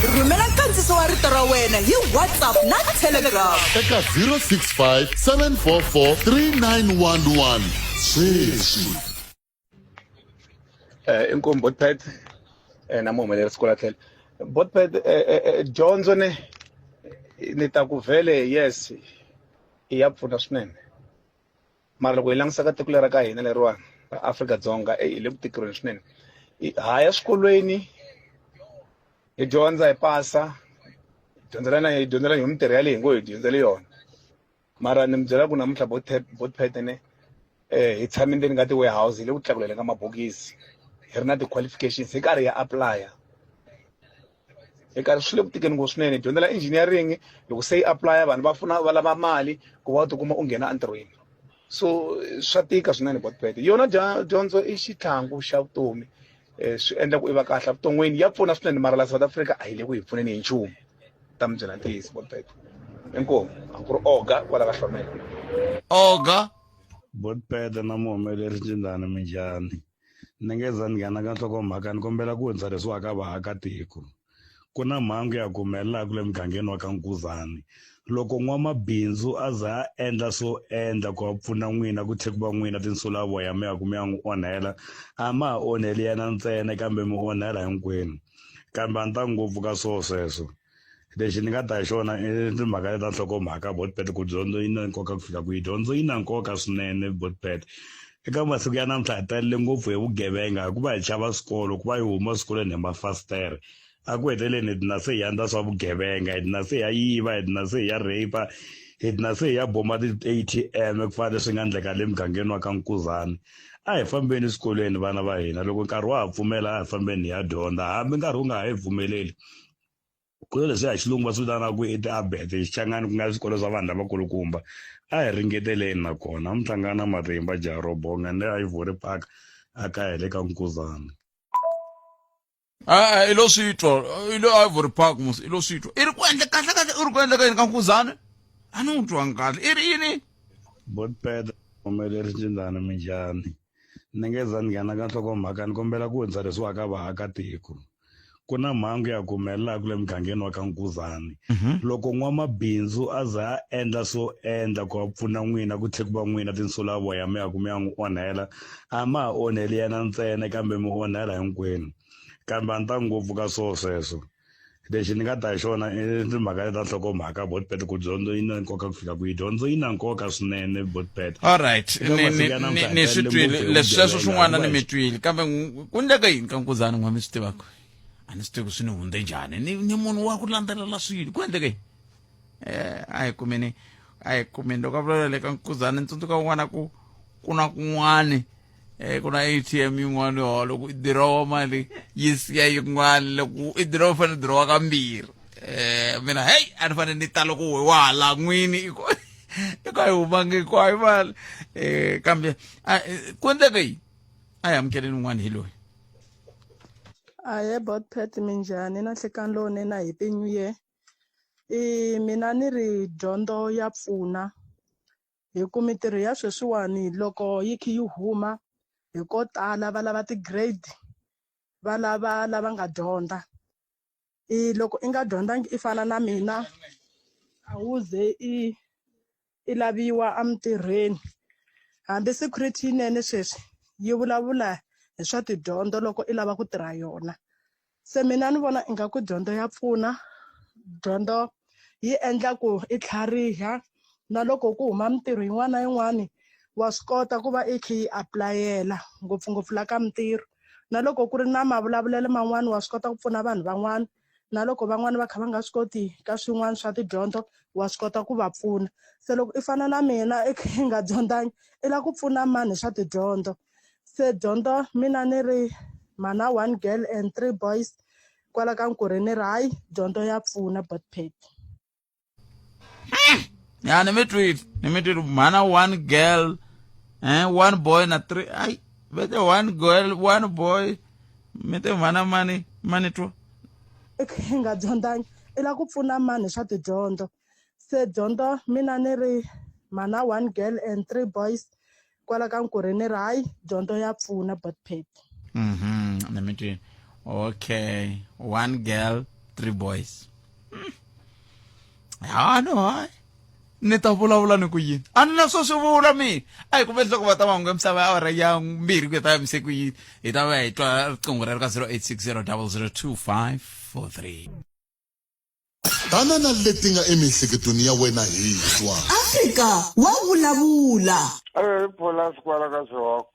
rhumela nkandziso wa rito ra wena hi WhatsApp na Telegram eka 065 744 3911 sweswi inkomo Botpet na muhumeleri sikolo tlhela Botpet dyondzo ni ta ku vhele yes ya pfuna swinene mara loko hi langutisa ka tiko leri ka hina leriwani ra Afrika-Dzonga hi le ku tikeriweni swinene haya swikolweni hi dyondza hi pasa dyondzela hi mitirho ya leyi hi dyondzele yona mara ni mi byela ku namuntlha Botpet hi tshame ndzeni ka ti-warehouse hi le ku tlakuleni ka mabokisi hi ri na ti-qualifications hi karhi ya applya hi karhi swi le ku tikeni ngopfu swinene dyondzela engineering loko se yi applya vanhu va lava mali ku va u tikuma u nghena entirhweni so swa tika swinene Botpet yona dyondzo i xitlhangu xa vutomi swi endla ku i va kahle vuton'wini ya pfuna swinene mara la South Africa a hi le ku hi pfuneni hi nchumu ta mi byela ntiyiso Botpet inkomo a ku ri oga kwala ka Hlomela oga Botpet na muhumeleri Njindani minjhani ni nge za ni nghena ka nhlokomhaka ni kombela ku hundza leswi ka vaakatiko ku na mhangu ya ku humelelaka le mugangeni wa ka Nkuzani loko n'wamabindzu a za a endla swo endla ku va pfuna n'wina ku tlhe ku va n'wina tinsulavoya mi ya ku mi ya n'wi onhela a ma ha onheli yena ntsena kambe mi onhela hinkwenu kambe a ni ta ngopfu ka sweswo lexi ni nga ta hi xona i timhaka leta nhlokomhaka Botpet ku dyondzo yi na nkoka ku fika kwihi dyondzo yi na nkoka swinene Botpet eka masiku ya namuntlha hi talele ngopfu hi vugevenga hikuva hi chava swikolo ku va hi huma swikolweni hi mafasitere a ku heteleni hi dina se hi endla swa vugevenga hi dina se hi ya yiva hi dina se hi ya rape hi dina se hi ya bomba ti-ATM ku fana leswi nga endleka le mugangeni wa ka Nkuzani a hi fambeni eswikolweni vana va hina loko nkarhi wa ha pfumela a hi fambeni hi ya dyondza hambi nkarhi wu nga ha hi pfumeleli ku leswi ya xilungu va swi vitanaka ku i ti-abet xichangani ku nga swikolo swa vanhu lavakulukumba a hi ringeteleni nakona mi tlangana na matimba Jarobonga ni Ivory Park a ka hi le ka Nkuzani ilo switwa ilo Ivory Park ilo switwa i ri ku endla kahle i ri ku endla ka yini ka Nkuzani a ni twa kahle i ri yini Botpet muhumeleri Njindani minjhani ni nge za ni nghena ka nhlokomhaka ni kombela ku hundza leswi ka vaakatiko ku na mhangu ya ku humelelaka le mugangeni wa ka Nkuzani loko n'wamabindzu a za a endla swo endla ku va pfuna n'wina ku tlhe ku va n'wina tinsulavoya mi ya ku mi ya n'wi onhela a ma ha onheli yena ntsena kambe mi onhela hinkwenu kambe a ni ta ngopfu ka sweswo lexi ni nga ta hi xona i timhaka leta nhlokomhaka Botpet ku dyondzo yi na nkoka ku fika kwihi dyondzo yi na nkoka swinene Botpet alright ni swi twile leswi sweswo swin'wana ni mi twile kambe ku endleka yini ka Nkuzani n'wa mi swi tivaka a ni swi tivi ku swi ni hundze njhani ni munhu wa ku landzelela swilo ku endleka yini a hi kumeni loko a vulavula le ka Nkuzani ni tsundzuka un'wana ku na kun'wani ku na ATM yin'wana loko i dirowa mali yi siya yin'wana loko i dirowa u fanele dirowa kambirhi mina hey a ni fanele ni ta loko wala n'wini i ka hi humangi hinkwayo mali kambe ku endleka yini a hi amukeleni un'wana hi loyi aye Botpet minjhani na nhlekani lowunene happy new year mina ni ri dyondzo ya pfuna hi ku mitirho ya sweswiwani loko yi khi yi huma hi ko tala va lava ti-grade va lava nga dyondza loko i nga dyondzangi i fana na mina a wu ze i laviwa emintirhweni hambi security yinene sweswi yi vulavula hi swa tidyondzo loko i lava ku tirha yona se mina ni vona ingaku dyondzo ya pfuna, dyondzo yi endla ku i tlhariha na loko ku huma mintirho yin'wana na yin'wana wa swi kota ku va i kha yi apulayela ngopfungopfu la ka mintirho, na loko ku ri na mavulavulelo man'wani wa swi kota ku pfuna vanhu van'wana, na loko van'wani va kha va nga swi koti ka swin'wana swa tidyondzo wa swi kota ku va pfuna. Se loko i fana na mina i kha i nga dyondzangi i la ku pfuna mani swa tidyondzo. Se dyondzo mina ni ri mana 1 girl and 3 boys kwala ka Nkurhi ni ri hayi dyondzo ya pfuna Botpet. Ya ni mitwit mana 1 girl 1 boy na 3 ai bete 1 girl 1 boy mete mana mani twa I kha i nga dyondzangi i la ku pfuna mani swa tidyondzo. Se dyondzo mina ni ri mana 1 girl and 3 boys kwala ka Nkurhi ni ri hayi dyondzo ya pfuna Botpet. Ni mitwit okay 1 girl 3 boys ya no hai ni ta vulavula ni ku yini a ni na swo swi vula mina a hi kumbe loko va ta mahungu ya misava ya awara ya 2 ku ta ya mise ku yini hi ta va hi twa riqingho rero ka 0860002543 tana na leti nga emihleketweni ya wena hi twa Afrika wa vulavula. Pholas kwala ka Swihoko.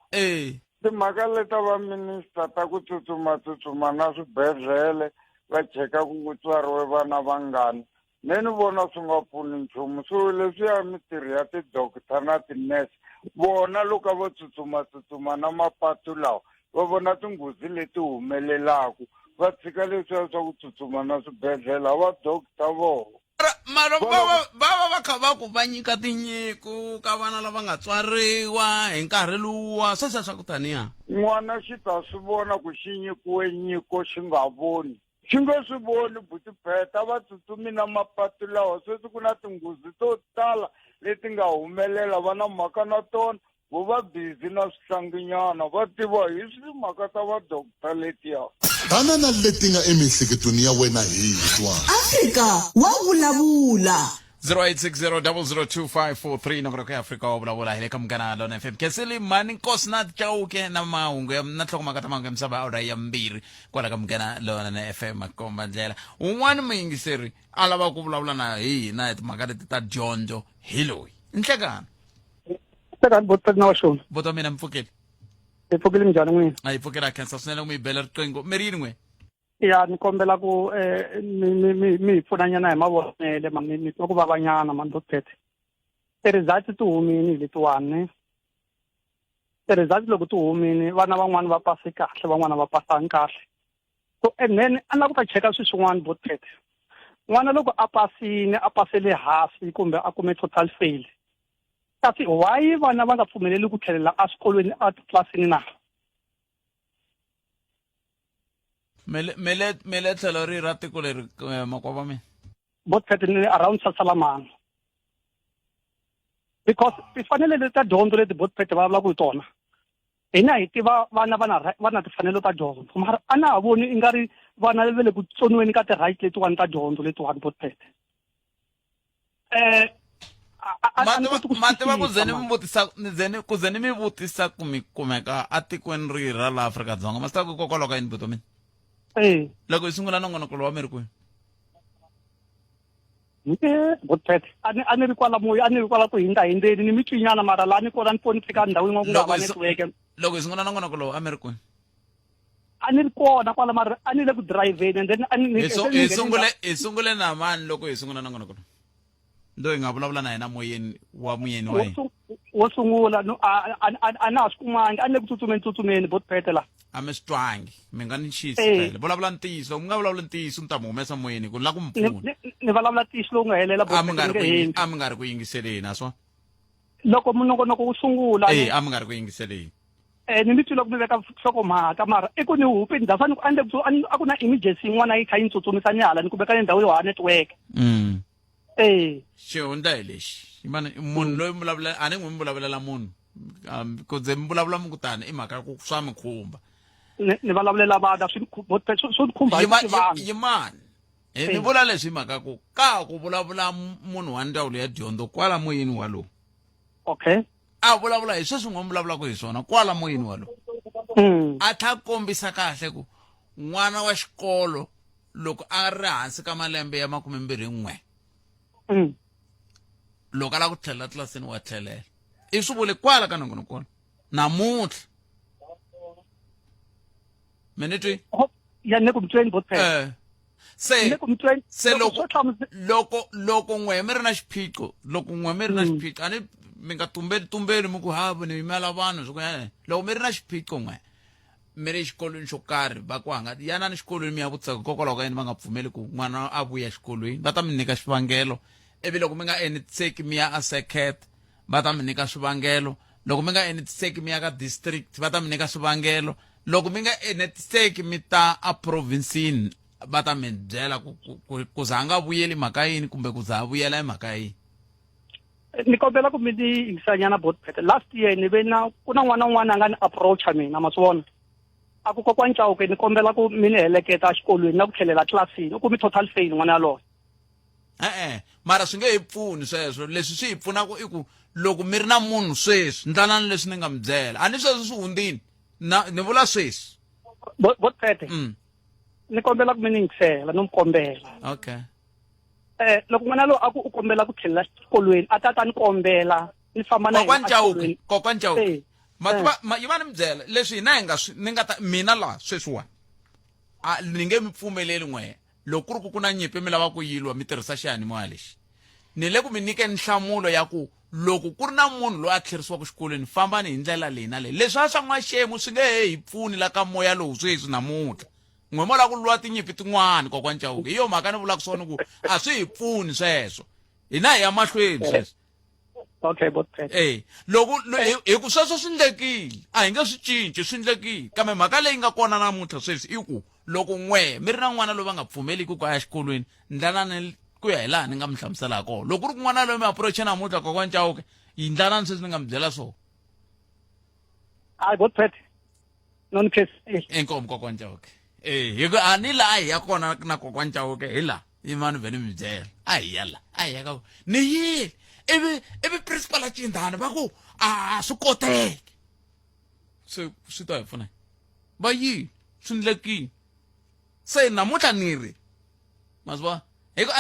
Timhaka leta va minister ta ku tsutsuma na swibedhlele va cheka ku tswariwe vana vangani. Neni vona swi nga pfuni nchumu. So leswiya mitirho ya ti-doctor na ti-nurse vona loko vo tsutsuma na mapatu lawa va vona tinghozi leti humelelaku va tshika leswiya swa ku tsutsuma na swibedhlele va doctor vona. Mara va kha va ku va nyika tinyiko ka vana lava nga tswariwa hi nkarhi luwa sweswiya swa ku taniya n'wana xi ta swi vona ku xi nyikiwe nyiko xi nga voni xi nge swi voni Botpet va tsutsumi na mapatu lawa sweswi ku na tinghozi to tala leti nga humelela va na mhaka na tona vo va busy na swihlanginyana va tiva hi swimhaka ta va doctor letiya tana na leti nga emihleketweni ya wena hi twa Afrika wa vulavula. 0860002543 nongoro ya Afrika wa vulavula hi le ka Munghana Lona FM keseli mani nkosi na chauke na mahungu ya na tlhokomaka ta mahungu ya misava awara ya 2 kwala ka Munghana Lona FM makomba ndlela un'wana muyingiseri a lava ku vulavula na hi na timhaka leti ta dyondzo hi loyi nhlekani Botpet na waxona boto mina mpfukeli hi pfukile njhani n'wina a hi pfukela khensa swinene ku mi bela riqingho mi ri yini n'we ya ni kombela ku mi hi pfunanyana hi mavonele mi twa ku vavanyana mani Botpet ti-result ti humini hi letiwani ti-result loko ti humini vana van'wani va pase kahle van'wana va pasangi kahle so and then a na ku ta cheka swilo swin'wana Botpet n'wana loko a pasele hansi kumbe a kume total fail kasi why vana va nga pfumeleli ku tlhelela a swikolweni a titlilasini na mele tlhelo ri ra tiko leri makwava mina Botpet ni around Sasalamana because ti fanele leta dyondzo leti Botpet va vulavula ku tona hina hi tiva vana va na tifanelo ta dyondzo mara a na ha voni i nga ri vana vele ku tsoniweni ka ti-right letiwani ta dyondzo letiwani Botpet mativa ku ze ni mi vutisa ku mi kumeka a tikweni rihi ra la Afrika-Dzonga ma swi tiva ku kokwalaho ka yini buto mina loko hi sungula nongonoko lowu wa mi ri kwihi Botpet a ni ri kwala ku hindzeni ni mitwinyana mara laha ni kona ni foni fika ndhawu yin'wana ku nga va netiweke loko hi sungula nongonoko lowu a mi ri kwihi a ni ri kona kwala mara a ni le ku driveni and then hi sungule na mani loko hi sungula nongonoko lowu ndo hi nga vulavula na yena moyeni wa muyeni wa yena wo sungula a na ha swi kumangi a ni le ku tsutsumeni Botpet la a mi swi twangi mi nga ni xisi phela vulavula ntiyiso mi nga vulavula ntiyiso ni ta mi humesa moyeni ku ni la ku mi pfuna ni vulavula ntiyiso lowu nga helela a mi nga ri ku yingiseleni a swona loko minongonoko wu sungula a mi nga ri ku yingiseleni ni mi twile ku mi veka nhlokomhaka mara i ku ni hupini dasani ku a ku na emergency yin'wana yi kha yi ni tsutsumisa ni hala ni ku veka ni ndhawu yo ha network xihundla hi lexi munhu loyi mi vulavula a ni n'wi mi vulavulela munhu ku ze mi vulavula mi kutani i mhaka ku swa mi khumba ni vulavulela vana swi khumba yimani ni vula leswi hi mhaka ku ka ku vulavula munhu wa ndzawulo ya dyondzo kwala moyeni walowu okay a vulavula hi sweswi n'wi vulavulaka hi swona kwala moyeni walowu a tlha kombisa kahle ku n'wana wa xikolo loko a ri hansi ka malembe ya 21 loko a lava ku tlhelela tlilasini wa tlhelela i swi vule kwala ka nongonoko namuntlha minitwi ya ne ku mtweni bothe se loko n'we mi ri na xiphiqo ani mi nga tumbeli mi ku hava ni yimela vanhu swi ku loko mi ri na xiphiqo n'we mi ri xikolweni xo karhi va ku yanani xikolweni mi ya vutsaka kokwalaho ka yini va nga pfumeli ku n'wana a vuya xikolweni va ta mi nyika xivangelo ivi loko mi nga enetiseki mi ya a second va ta mi nyika swivangelo loko mi nga enetiseki mi ya ka district va ta mi nyika swivangelo loko mi nga enetiseki mi ta a provincini va ta mi byela ku za nga vuyeli mhaka yini kumbe ku za vuyela hi mhaka yini. Ni kombela ku mi ni yingisanyana botpete last year ni ve na ku na n'wana nga ni approacha mina ma swi vona a ku kokwana Chauke ni kombela ku mi ni heleketa xikolweni na ku tlhelela tlilasini ku mi total fail n'wana yaloye. Mara swi nge hi pfuni sweswo leswi swi hi pfunaka i ku loko mi ri na munhu sweswi ndlanani leswi ni nga mi byela a ni sweswi swi hundzini ni vula sweswi botpete ni kombela ku mi ni yingisela no mi kombela. Okay. Loko n'wana loyi a ku u kombela ku tlhelela xikolweni a ta ni kombela ni famba na kokwana Chauke yi va ni mi byela leswi hina ni nga ta mina laha sweswiwani ni nge mi pfumeleli n'we loko ku ri ku na nyimpi mi lava ku yilwa mi tirhisa xiyanimoya lexi ni le ku mi nyikeni nhlamulo ya ku loko ku ri na munhu loyi a tlherisiwaka xikolweni fambani hi ndlela leyi na leyi leswi swa n'waxemu swi nge hi pfuni la ka moya lowu sweswi namuntlha n'we mo la ku lwa tinyimpi tin'wana kokwana Chauke hi yo mhaka ni vulaka swona ku a swi hi pfuni sweswo hina hi ya mahlweni sweswo. Okay botpete loko hi ku sweswo swi ndlekile a hi nge swi cinci swi ndlekile kambe mhaka leyi nga kona namuntlha sweswi i ku loko n'we mi ri na n'wana loyi va nga pfumeliki ku ya xikolweni ndlanani ku ya hi laha ni nga mi hlamuselaka kona loko ku ri n'wana loyi mi approach namuntlha kokwana Chauke yi ndlanani sweswi ni nga mi byela swona. Hayi botpete non case enkomo kokwana Chauke hi ku a ni laha hi ya kona na kokwana Chauke hi laha yi mani vhele mi byela a hi ya la a hi ya ka ni yile ivi principal a Cindani va ku a swi koteki se swi ta hi pfuna va yini swi ndlekile se namuntlha ni ri ma swi vona hi ku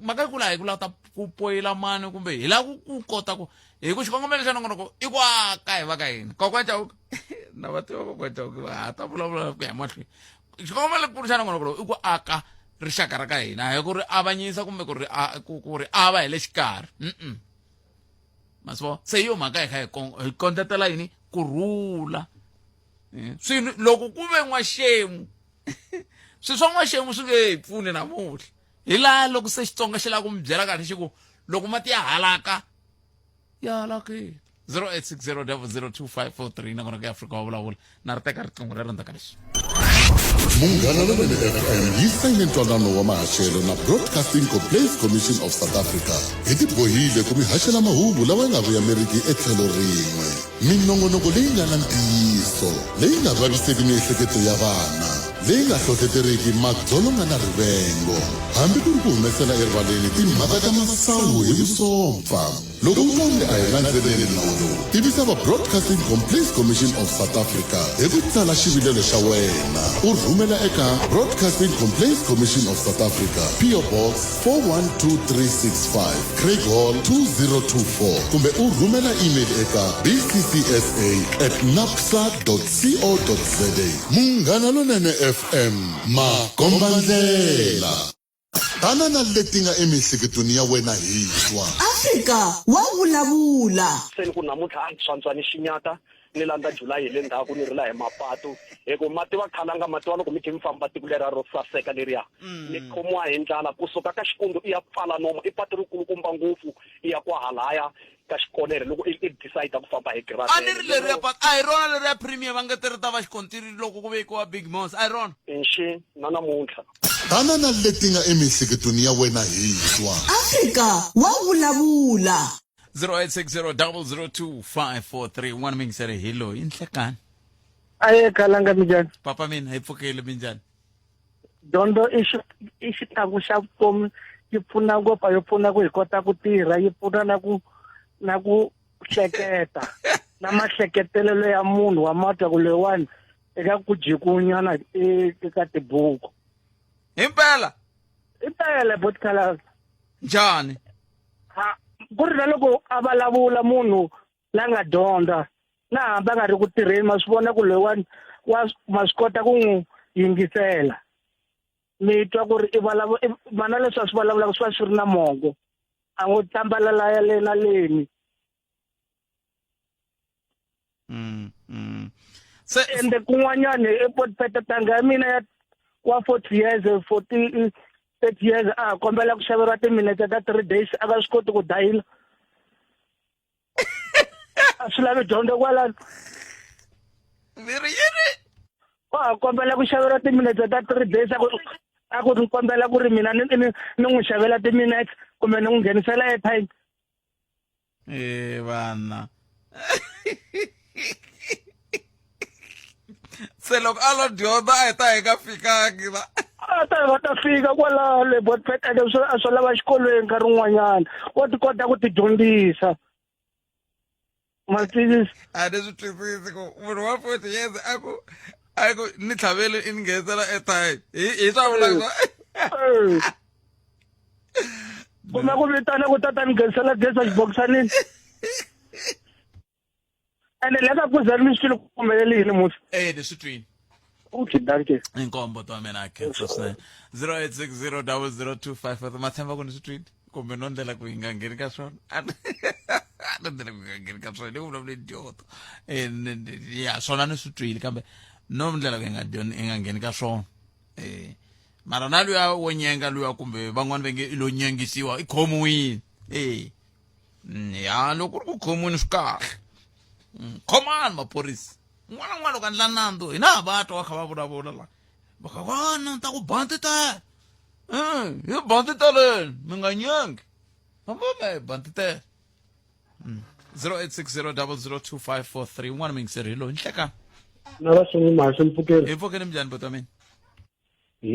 mhaka ku laha hi ku lava ta ku poyela mani kumbe hi lava ku kota ku hi ku xikongomelo xa nongonoko i ku aka hi va ka hina kokwana Chauke na va tiva kokwana Chauke va ta vulavula ku ya mahlweni xikongomelo ku ri xa nongonoko lowu i ku aka rixaka ra ka hina hi ku ri avanyisa kumbe ku ri ava hi le xikarhi ma swi vona se hi yo mhaka hi kha hi kondletela yini kurhula swilo loko ku ve n'waxemu swi swa n'waxemu swi nge hi pfuni namuntlha hi laha loko se Xitsonga xi lava ku mi byela kahle xi ku loko mati ya halaka ya halakile 0860002543 na kona ka Afrika wa vulavula na ri teka riqingho leri ndzaka leswi. Munghana Lonene FM yi sayine ntwanano wa mahachelo na Broadcasting Complaints Commission of South Africa hi tibohile ku mi haxela mahungu lawa nga vuyameriki etlhelo rin'we minongonoko leyi nga na ntiyiso leyi nga vaviseki miehleketo ya vana leyi nga hlohlotereki madzolonga na rivengo hambi ku ri ku humesela erivaleni timhaka ta masangu hi vusompfa loko u vone a hi landzeleli nawu lowu tivisa va Broadcasting Complaints Commission of South Africa hi ku tsala xivilelo xa wena u rhumela eka Broadcasting Complaints Commission of South Africa PO Box 412365 Craig Hall 2024 kumbe u rhumela email eka bccsa@napsa.co.za. Munghana Lonene FM makombandlela tanana leti nga emihleketweni ya wena hi twa Afrika wa vulavula seni ku namuntlha a tsantswani xinyata ni landza July hi le ndzhaku ni ri la hi mapatu hi ku mati va khalanga mati wa loko mi khe mi famba tiko lera ro saseka leriya ni khomiwa hi ndlala kusuka ka Xikundu i ya pfala nomo i patu ri kulukumba ngopfu i ya kwa halaya ka Xikonere loko i decide ku famba hi grass a ni ri leriya patu a hi rona leriya premier va nga tirhi ta va xikontiri loko ku vekiwa Big Mons a hi rona inxi na namuntlha tanana leti nga emihleketweni ya wena hi twa Afrika wa vulavula 0860002543 mi ngisele hello inhlekani aye kalanga minjani papa mina hi pfukile minjani dyondzo i xitlangu xa vutomi yi pfuna ngopfu yo pfuna ku hi kota ku tirha yi pfuna na ku hleketa na mahleketelelo ya munhu wa matwa ku leyiwani eka ku jikunyana eka tibuku impela bot kala njani ku ri na loko a vulavula munhu la nga dyondza na hambi a nga ri ku tirheni ma swi vona ku loyiwani ma swi kota ku n'wi yingisela mi twa ku ri mana leswi a swi vulavulaka swi va swi ri na mongo a n'wi tambalela ya le na leni ende kun'wanyana epotipeta tanga ya mina ya wa 40 years 30 years a kombela ku xaveriwa timinete ta 3 days a nga swi koti ku dayila a swi lavi dyondzo kwalano wa kombela ku xaveriwa timinete ta 3 days a ku ni kombela ku ri mina ni n'wi xavela timinete kumbe ni n'wi nghenisela airtime vana se loko a lo dyondza a hi ta hi nga fikangi va a ta fika kwala le botpet a swo lava xikolweni nkarhi wun'wanyana wa ti kota ku ti dyondzisa matwisisi a ni swi twisisi ku munhu wa 40 years a ku ni tlhavele i ni nghenisela airtime hi swa vulaka kuma ku vitana ku tata ni nghenisela gezi a xibokisani ene leka ku zari ni swilo ku humelele yini musi ni swi twini okay danke inkombo to mina akhe swinene 08600025 mathemba ku ni swi twini kumbe no ndlela ku hinga ngeni ka swona no ndlela ku hinga ngeni ka swona ni vulavula idiota ya swona ni swi twile kambe no ndlela ku hinga ngeni ka swona mara na luya wo nyenga luya kumbe van'wana va nge ilo nyengisiwa i khomiwini ya loko ku khomuni swi kahle khomani maphorisa n'wana loko a ndla nandzu hi na vatwa va kha va vulavula la va kha vana ta ku bandita hi bandita leni mi nga nyangi hambome bandita 0860002543 un'wana mi ngiseri hi loyi nhlekani na va swi masi mpfukeli hi pfukeni njhani bota mina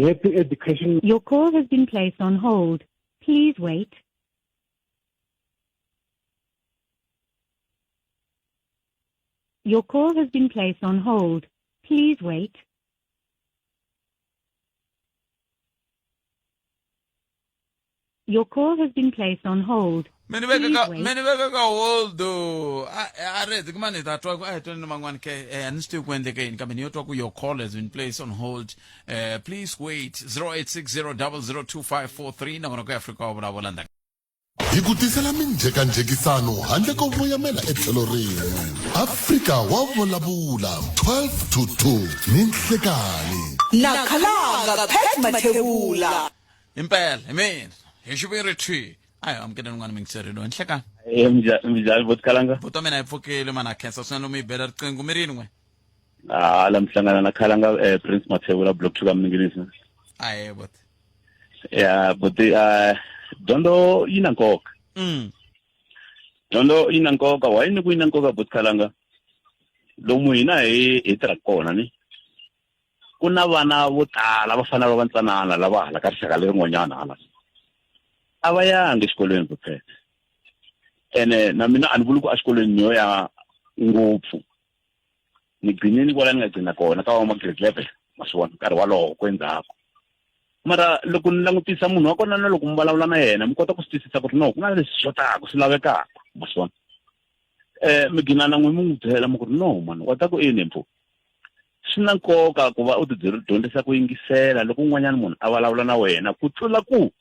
happy education. Your call has been placed on hold. Please wait. Your call has been placed on hold. Please wait. Your call has been placed on hold. Many veka ka hold a re di kumane ta twa a twa ni mangwana ke and still kwende ke kambe ni yotwa ku your call has been placed on hold. Please wait 0860002543 na ngona ku Africa wa vulavula ndaka hi ku tisela minjhekanjhekisano handle ko voyamela etlhelo rin'we Africa wa vulavula 12 to 2 ni nhlekani na khalanga Pat Mathebula impela mina hi xiviri thi ayi amkela n'wana mi ngiseri lo nhlekani mjali botkalanga buto mina ipfukile mana khensa swinene mi bela riqingho mi rini n'we la mhlangana na khalanga Prince Mathebula block to kamningilisa ayi bot ya but dondo ina nkoka dondo ina nkoka wa yini ku ina nkoka botkalanga lomu hina hi tirha kona ni kuna vana vo tala va fana va ntsanana lava hala ka rixaka lerin'wanyana hala a va yangi exikolweni vuphela ene na mina a ni vuli ku a xikolweni nyo ya ngopfu ni gcinini kwala ni nga gcina kona ka grade 11 maswona nkarhi walowo kwendzhaku mara loko ni langutisa munhu wa kona na loko mi vulavula na yena mi kota ku swi twisisa ku ri no ku na leswi xotaka swi lavekaka maswona mi gcina na n'we mi n'wi byela mi ku ri no mani wa ta ku mpfu swi na nkoka ku va u ti dyondzisa ku yingisela loko un'wanyana munhu a vulavula na wena ku tlula ku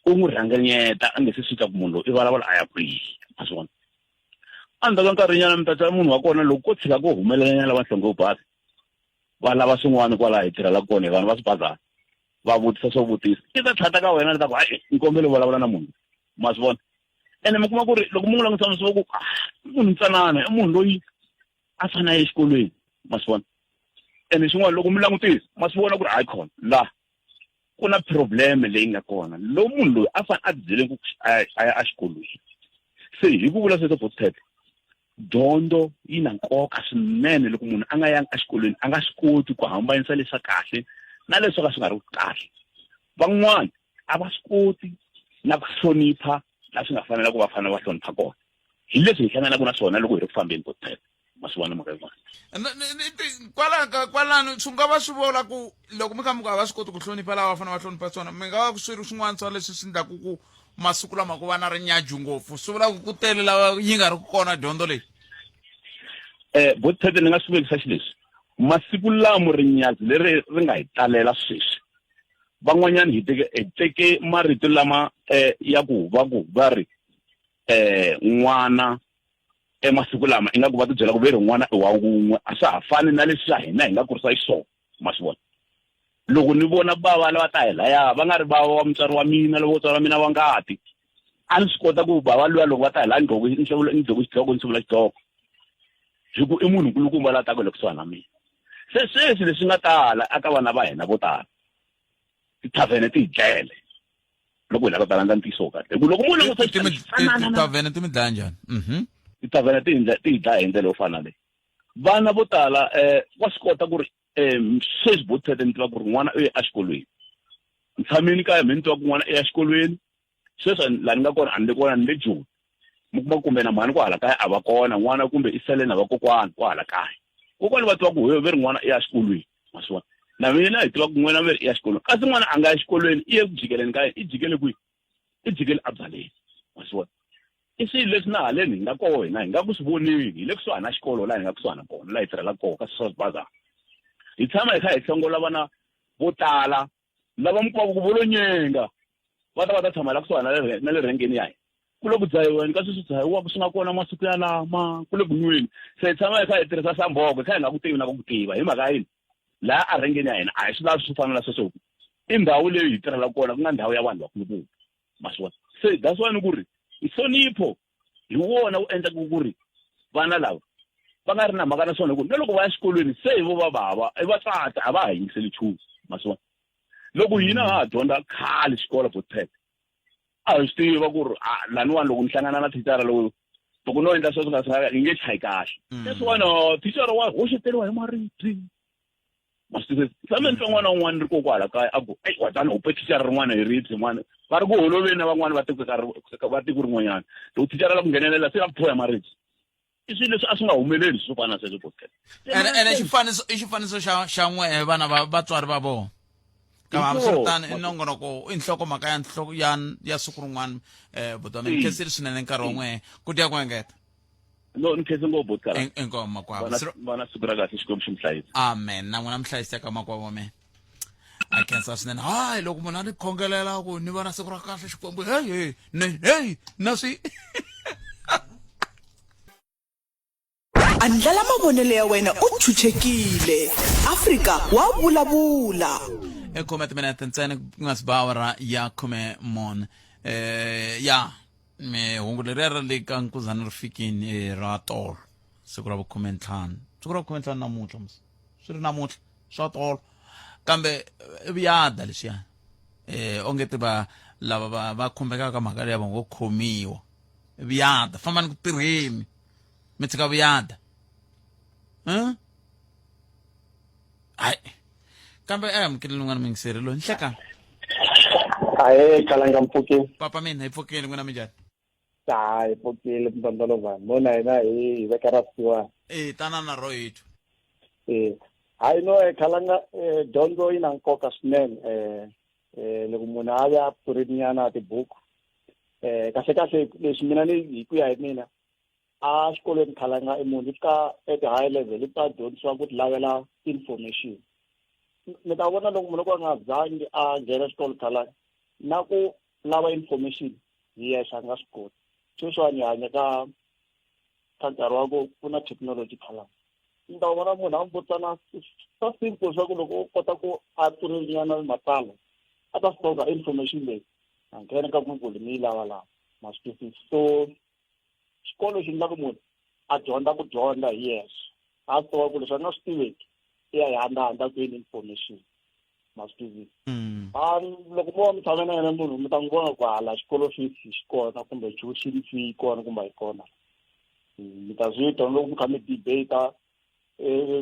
u n'wi rhanganyeta a nge se swita ku munhu loyi i vulavula a ya kwihi maswona endzhaku ka nkarhinyana mi ta tsala munhu wa kona loko ko tshika ku humelelanyana lava nhlonge wo basa va lava swin'wana kwala hi tirhelaka kona hi vanhu va swibazana va vutisa swo vutisa i ta tlhata ka wena ni ta ku hayi nkombelo vulavula na munhu ma swi vona ene mi kuma ku ri loko mi n'wi langutisa swo ku munhu ntsanana i munhu loyi a fana ye exikolweni ma swi vona ene xin'wana loko mi langutisa ma swi vona ku ri hayi khona la ku na problem leyi nga kona lo munhu loyi a fane a byele ku a ya exikolweni se hi ku vula sweswo bothet dyondzo yi na nkoka swinene loko munhu a nga yangi exikolweni a nga swi koti ku hambanisa leswa kahle na leswo ka swi nga ri kahle van'wana a va swi koti na ku hlonipha la swi nga fanela ku va fanele va hlonipha kona hi leswi hi hlanganaka na swona loko hi ri ku fambeni bothet masivona mhaka yin'wana kwalano swi nga va swi vula ku loko mi kha mi nga va swi koti ku hlonipha lava va fanele va hlonipha swona mi nga va swi ri swin'wana swa leswi swi endlaku ku masiku lama ku va na rinyaju ngopfu swi vula ku tele lava yi nga ri ku kona dyondzo leyi bothete ni nga swi vekisa xileswi masiku lamo rinyazi leri ri nga hi talela sweswi van'wanyana hi teke marito lama ya ku va ri n'wana masiku lama ingaku va ti byela ku ve ri n'wana i wa wun'we a swa ha fani na leswi swa hina hi nga kurisa xiswona ma swi vona loko ni vona bava lava ta helaya va nga ri bava wa mutswari wa mina loko mutswari wa mina wa ngati a ni swi kota ku bava luya loko va ta hela ndloko xidloko ni sungula xidloko hi ku i munhu nkulukumba la taka loko kusuhana na mina se sweswi leswi nga tala aka vana va hina vo tala tithavhene ti hi dlele loko hi lava ku talanga ntiyiso kahle hi ku loko munhu tithavhene ti mi dlaya njhani tithavhene ti hi dlaya hi ndlela yo fana leyi vana vo tala wa swi kota ku ri sweswi bothete ni tiva ku ri n'wana u ye exikolweni ni tshamini kaya mi ni tiva ku n'wana i ya xikolweni sweswi laha ni nga kona a ni le kona ni le joni mi kuma kumbe na mhani ku hala kaya a va kona n'wana kumbe i sele na vakokwani ku hala kaya kokwani va tiva ku ve ri n'wana i ya xikolweni ma swi vona na mina hi tiva ku n'wana ve ri i ya xikolweni kasi n'wana a nga ya xikolweni i ye ku jikeleni kaya i jikele kwihi i jikele abyaleni ma swi vona i swilo leswi na haleni hi nga koho hina hi nga ku swi vonini hi le kusuhana na xikolo laha hi nga kusuhana kona laha hi tirhelaka koho ka swa swibazana hi tshama hi kha hi hlongola vana vo tala lava mikwavo ku volo nyenga va ta tshama la kusuhana na le rhengeni ya hina ku le ku dzahiweni ka sweswi dzahiwaka swi nga kona masiku ya lama ku le ku nweni se hi tshama hi kha hi tirhisa samboko hi kha hi nga ku tivi na ku tiva hi mhaka yini laha a rhengeni ya hina a hi swi lavi swi fana na sweswo i ndhawu leyi hi tirhelaka kona ku nga ndhawu ya vanhu vakulukumba ma swi vona se that's why ni ku ri nhlonipho hi wona wu endlaka ku ri vana lava va nga ri na mhaka na swona ku na loko va ya xikolweni se hi vo va bava i va tsata a va ha yingiseli nchumu ma swi vona loko hina ha dyondza khale xikolo bothete a hi swi tiva ku ri laniwani loko ni hlangana na thicara loko no endla sweswo ka hi nge chayi kahle leswiwani thicara wa hoxeteriwa hi maribye ma swi tiva tshame ni twa n'wana wun'wana ri kokwala kaya a ku eyi watani u pe thicara rin'wana hi ribye n'wana va ri ku holoveni na van'wana va tiko rin'wanyana loko thicara la ku nghenelela se va ku thoya maribye i swilo leswi a swi nga humeleli swo fana na sweswo bothete ene xifaniso xa n'we vana vatswari va vona hambiswiritano i nongonoko i nhlokomhaka ya siku rin'wana vutomi ni khensile swinene nkarhi wun'we ku dya ku engeta no ni khense ngopfu bothara inkomo makwavo vana siku ra kahle xikwembu xi mi hlayisa amen na n'wina mi hlayiseka makwavo me a khensa swinene hayi loko munhu a ni khongelela ku ni va na siku ra kahle xikwembu heyi na swi andlala mavonelo ya wena u chuchekile Afrika wa vulavula ekhomet minute ntsena ku nga si ba awara ya 14 ya me hungu leri le ka nkuzana ri fikini ra tolo siku ra 15 siku ra 15 namuntlha swi ri namuntlha swa tolo kambe viyada leswiya ongeti va lava va khumbekaka mhaka leyi va ngo khomiwa viyada fambani ku tirheni mi tshika viyada hayi kambe amukeli n'wana mi ngiseri lo nhlekani kalanga mpfukile papa mina hi pfukile n'wina minjhani hi pfukile mtondolovan mona hina hi veka ra siwana tanana ro yithu hayi no kalanga dyondzo yi na nkoka swinene loko munhu a ya pfurinyana tibuku kahle leswi mina ni hi ku ya hi mina a xikolweni khalanga i munhu ka at high level i ta dyondzisiwa ku ti lavela information mi ta vona loko munhu ko a nga zangi a nghena xikolo khalanga na ku lava information hi yexe a nga swi koti sweswiwani hi hanya ka nkarhi wa ku ku na technology khalanga mi ta vona munhu a mi vutisana swa simple swa ku loko u kota ku a pfurinyana matsalwa a ta swi tiva information leyi a nghena ka Google mi yi lavalava ma swi twisisi so xikolo xi endla ku munhu a dyondza ku dyondza hi yexe a swi tiva ku leswi a nga swi tiveki i ya hi handahanda kwini information ma swi tivisi loko mo va mi tshame na yena munhu mi ta n'wi vona ku hala xikolo xi kona kumbe tuition fee yi kona kumbe a yi kona mi ta swi twa loko mi kha mi debate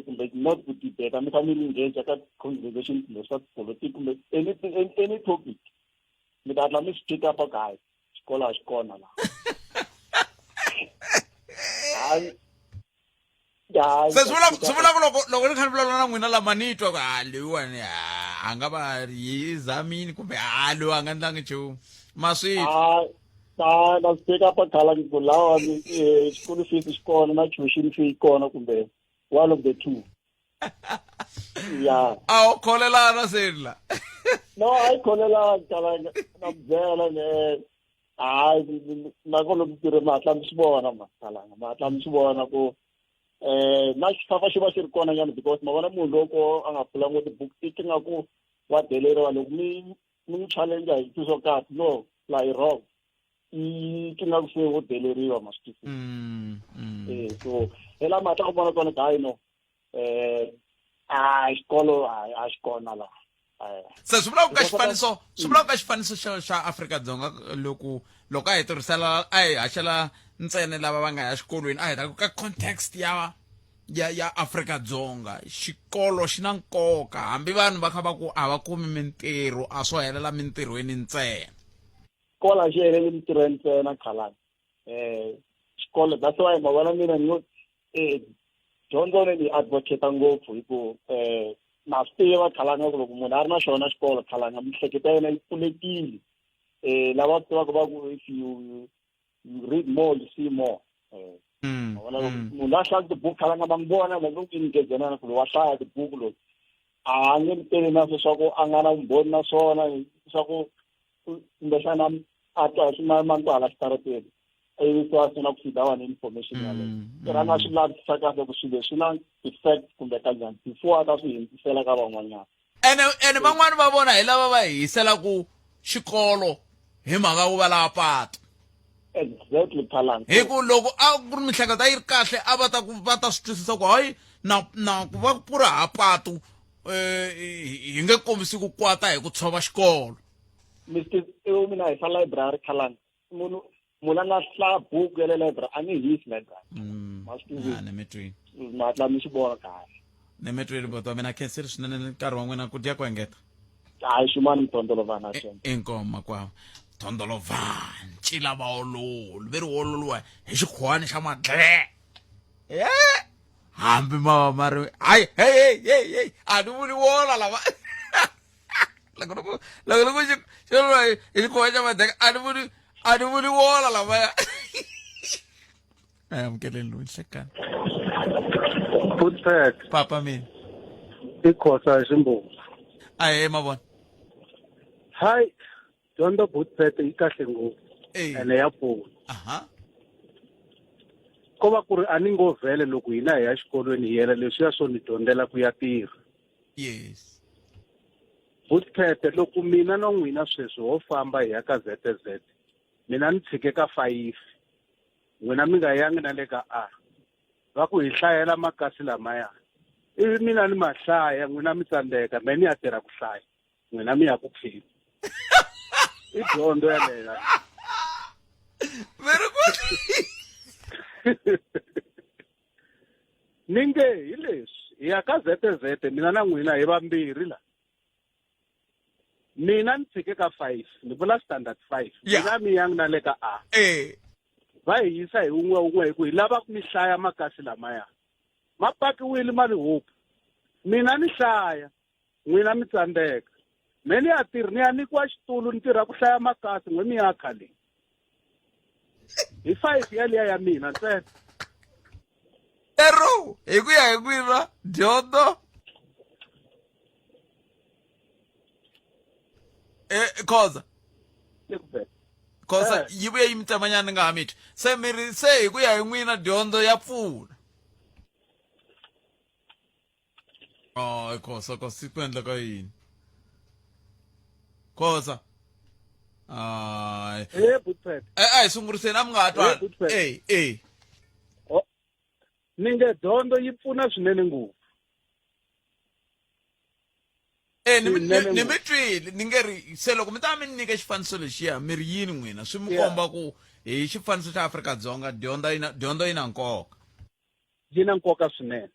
kumbe not ku debate mi kha mi engage ka conversation kumbe swa politics kumbe any topic mi ta hatla mi swi pick up guys xikolo a xi kona la se sivula loko ni kha ni vulavula na n'wina lama ni twa ku leyiwani a nga va hi zamini kumbe loyi a nga ndlangi nchumu maswiti na swi teka pakhala ku lawa school fees xi kona na tuition fee kona kumbe one of the two ya a wu kholelana sela no a yi kholelana kalanga na byela ne na ko lomu tirhi matla mi swi vona makalanga matla mi swi vona ku na xifafa xi va xi ri kona nyana because ma vona munhu loko a nga pfulanga tibuku ti nga ku wa deleriwa loko mi n'wi challenge hi swo kahle no fly wrong ti nga ku se wo deleriwa ma swi twisisa so hela matla ku vona kona hayi no xikolo a xi kona la se swi vula ku ka xifaniso xa Afrika-Dzonga loko a hi tirhisela a hi haxela ntsena lava va nga ya xikolweni a hi ta ka context ya Afrika-Dzonga xikolo xi na nkoka hambi vanhu va kha va ku a va kumi mintirho a swo helela mintirhweni ntsena xikolo xi heleli mintirhweni ntsena khalani xikolo that's why ma vona mina ni dyondzo ni advocate ngopfu hi ku na swi tiva khalanga ku loko munhu a ri na xona xikolo khalanga mihleketa yena yi pfulekile lava tivaka va ku if you read more you see more munhu a hlaya tibuku khalanga va n'wi vona va nge nyikezenana ku loyi wa hlaya tibuku loyi a nge ni teli na swo swa ku a nga na vumbhoni na swona swa ku kumbexana a twa swi manto hala xitarateni iwisiwa na ku fida wani information yaleyo rana swi lavisisa kahle ku swilo swi na effect kumbe ka njhani before a ta swi hindzisela ka van'wanyana ene van'wani va vona hi lava va hisela ku xikolo hi mhaka ku va lava patu exactly khalanga hi ku loko a ku ri mihleketa yi ri kahle a va ta swi twisisa ku hayi na ku va ku ri ha patu hi nge kombisi ku kwata hi ku tshova xikolo Mr. mina hi sa library khalanga munhu a nga hlaya buku ya le library a nge hisi library matla mi swi vona kahle ni mi twile buti wa mina khensile swinene nkarhi wa n'wina ku dya ku engeta hayi xumani Mthondolovana inkomo makwavo Mthondolovana ncila vaololi ve ri ololiwa hi xikhuwani xa madle hambi ma va ma ri hayi hey a ni vuli wola lava loko xololiwa hi xikhuwani xa madle a ni vuli wola lavaya amukeleni loyi nhlekani Bootpad papa mina ikhosa hi Ximbuzi ahe mavona hayi dyondzo Bootpad yi kahle ngopfu ene ya pfuna ko va ku ri a ni ngo vhele loko hina hi ya xikolweni hi yela leswiya swo ni dyondzela ku ya tirha yes Bootpad loko mina na n'wina sweswi ho famba hi ya ka ZZ mina ni tshike ka 5 n'wina mi nga yangi na le ka A va ku hi hlayela makasi lamaya ivi mina ni mahlaya n'wina mi tsandzeka me ni ya tirha ku hlaya n'wina mi ya ku phini i dyondzo yaleyo very good ninge hi leswi hi ya ka ZZ mina na n'wina hi vambirhi la mina ni tshike ka 5 ni vula standard 5 mina mi yangi na le ka A va hi yisa hi un'we hi ku hi lava ku mi hlaya makasi lamaya ma pakiwile ma ri hope mina ni hlaya n'wina mi tsandzeka me ni ya tirhi ni ya nikiwa xitulu ni tirha ku hlaya makasi n'we mi ya khale hi 5 yaliya ya mina ntsena ero hi ku ya hi n'wina dyondzo khoza yi vuye yi mi tsemanyana ni nga ha mitwi se miri se hi ku ya hi n'wina dyondzo ya pfuna khosa ku endleka yini khosa a hi sunguriseni a mi nga ha twani ni nge dyondzo yi pfuna swinene ngopfu ni mi twile ni nge ri se loko mi ta mi nyika xifaniso lexiya mi ri yini n'wina swi mi komba ku hi xifaniso xa Afrika-Dzonga dyondzo yi na nkoka yi na nkoka swinene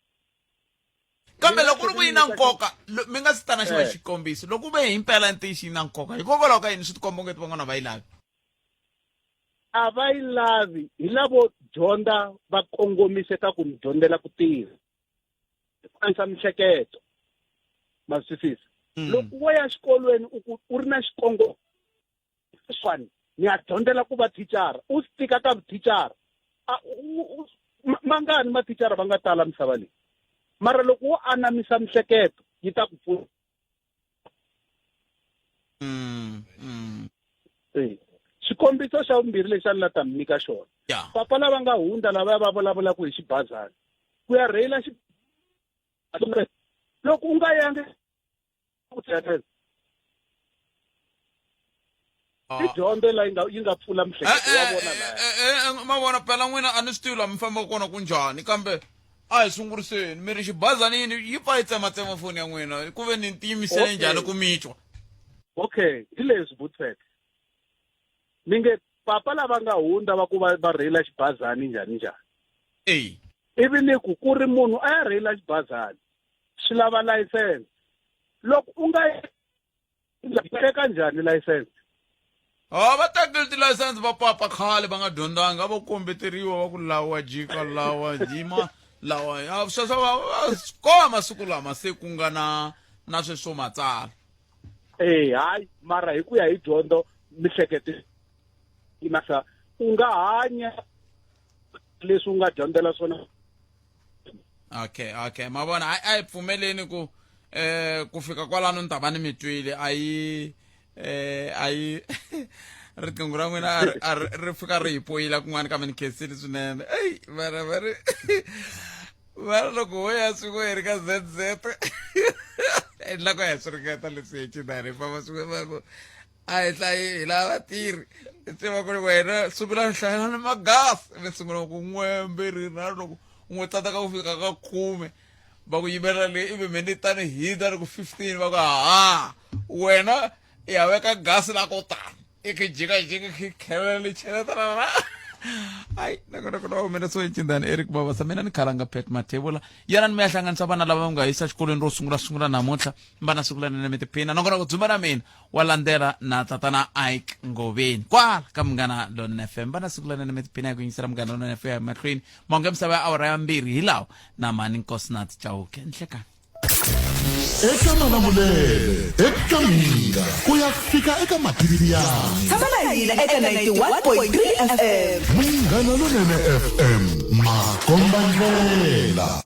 kambe loko ri ku yi na nkoka mi nga si ta na xi va xikombiso loko ve hi mpela ntiyiso yi na nkoka hikokwalaho ka yini swi ti komba ngeti van'wana va yi lavi a va yi lavi hi lavo dyondza va kongomise ka ku ni dyondzela ku tirha ansa mihleketo ma swisisa loko wo ya xikolweni u ri na xikongo swani ni ya dyondzela ku va thicara u stika ka thicara mangani mathicara va nga tala misava leyi mara loko wo anamisa mihleketo yi ta ku pfuna xikombiso xa vumbirhi lexi a ni la ta mi nyika xona papa lava nga hundza lava va vulavulaka hi xibazana ku ya rheyila loko u nga yangi i dyondzo la yi nga pfula mihleketo wa vona laya ma vona phela n'wina a ni swi tivi laha mi fambaka kona ku njhani kambe a hi sunguriseni mi ri xibazanini yi pfa yi tsematsema foni ya n'wina ku ve ni tiyimisele njhani ku mitwa okay hi leswi Buthete mi nge papa lava nga hundza va ku va rheyila xibazani njhani ivi ni ku ri munhu a ya rheyila xibazani swi lava layisense loko u nga teka njhani layisense va tekile tilayisense va papa khale va nga dyondzanga va kombeteriwa va ku lawa jika lawa jima lawa sweswo koma masiku lama se ku nga na sweswo matsala hayi mara hi ku ya hi dyondzo mihleketo imasa u nga hanya leswi u nga dyondzela swona okay ma vona a hi pfumeleni ku fika kwalano ni ta va ni mi twile a yi riqingho ra n'wina ri fika ri hi poyila kun'wana ka mi ni khensile swinene mara loko wo ya swi hi ri ka ZZ endla ku ya swi ringeta leswi hi cinani hi famba swi a hi hlayi hi lava tirhi hi tiva ku ri wena sungula hlayela ni magasi mi sungula ku n'we mbirhi nharhu loko n'we tata ka ku fika ka 10 va ku yimela leyi ivi mi ni tani hita ri ku 15 va ku wena i ya veka gasi la ko tala i ki jikajika ki khelela ni cheletana ai nakona mina so incindani Eric Mabasa mina ni khalanga Pet Mathebula yana ni mi ya hlanganisa vana lava nga yisa xikolweni ro sungula namuntlha mbana sikulana na mitiphina nakona ku dzumba na mina wa landzela na tatana Ike Ngoveni kwala ka Munghana Lonene FM mbana sikulana na mitiphina ku yingisela Munghana Lonene FM mahlweni monge misava ya awara ya 2 hilawo na mani Nkosinathi Chauke nhlekani eka Malamulele eka Minga ku ya fika eka Matividiana tshama na hina eka 91.3 FM Munghana Lonene FM makombandlela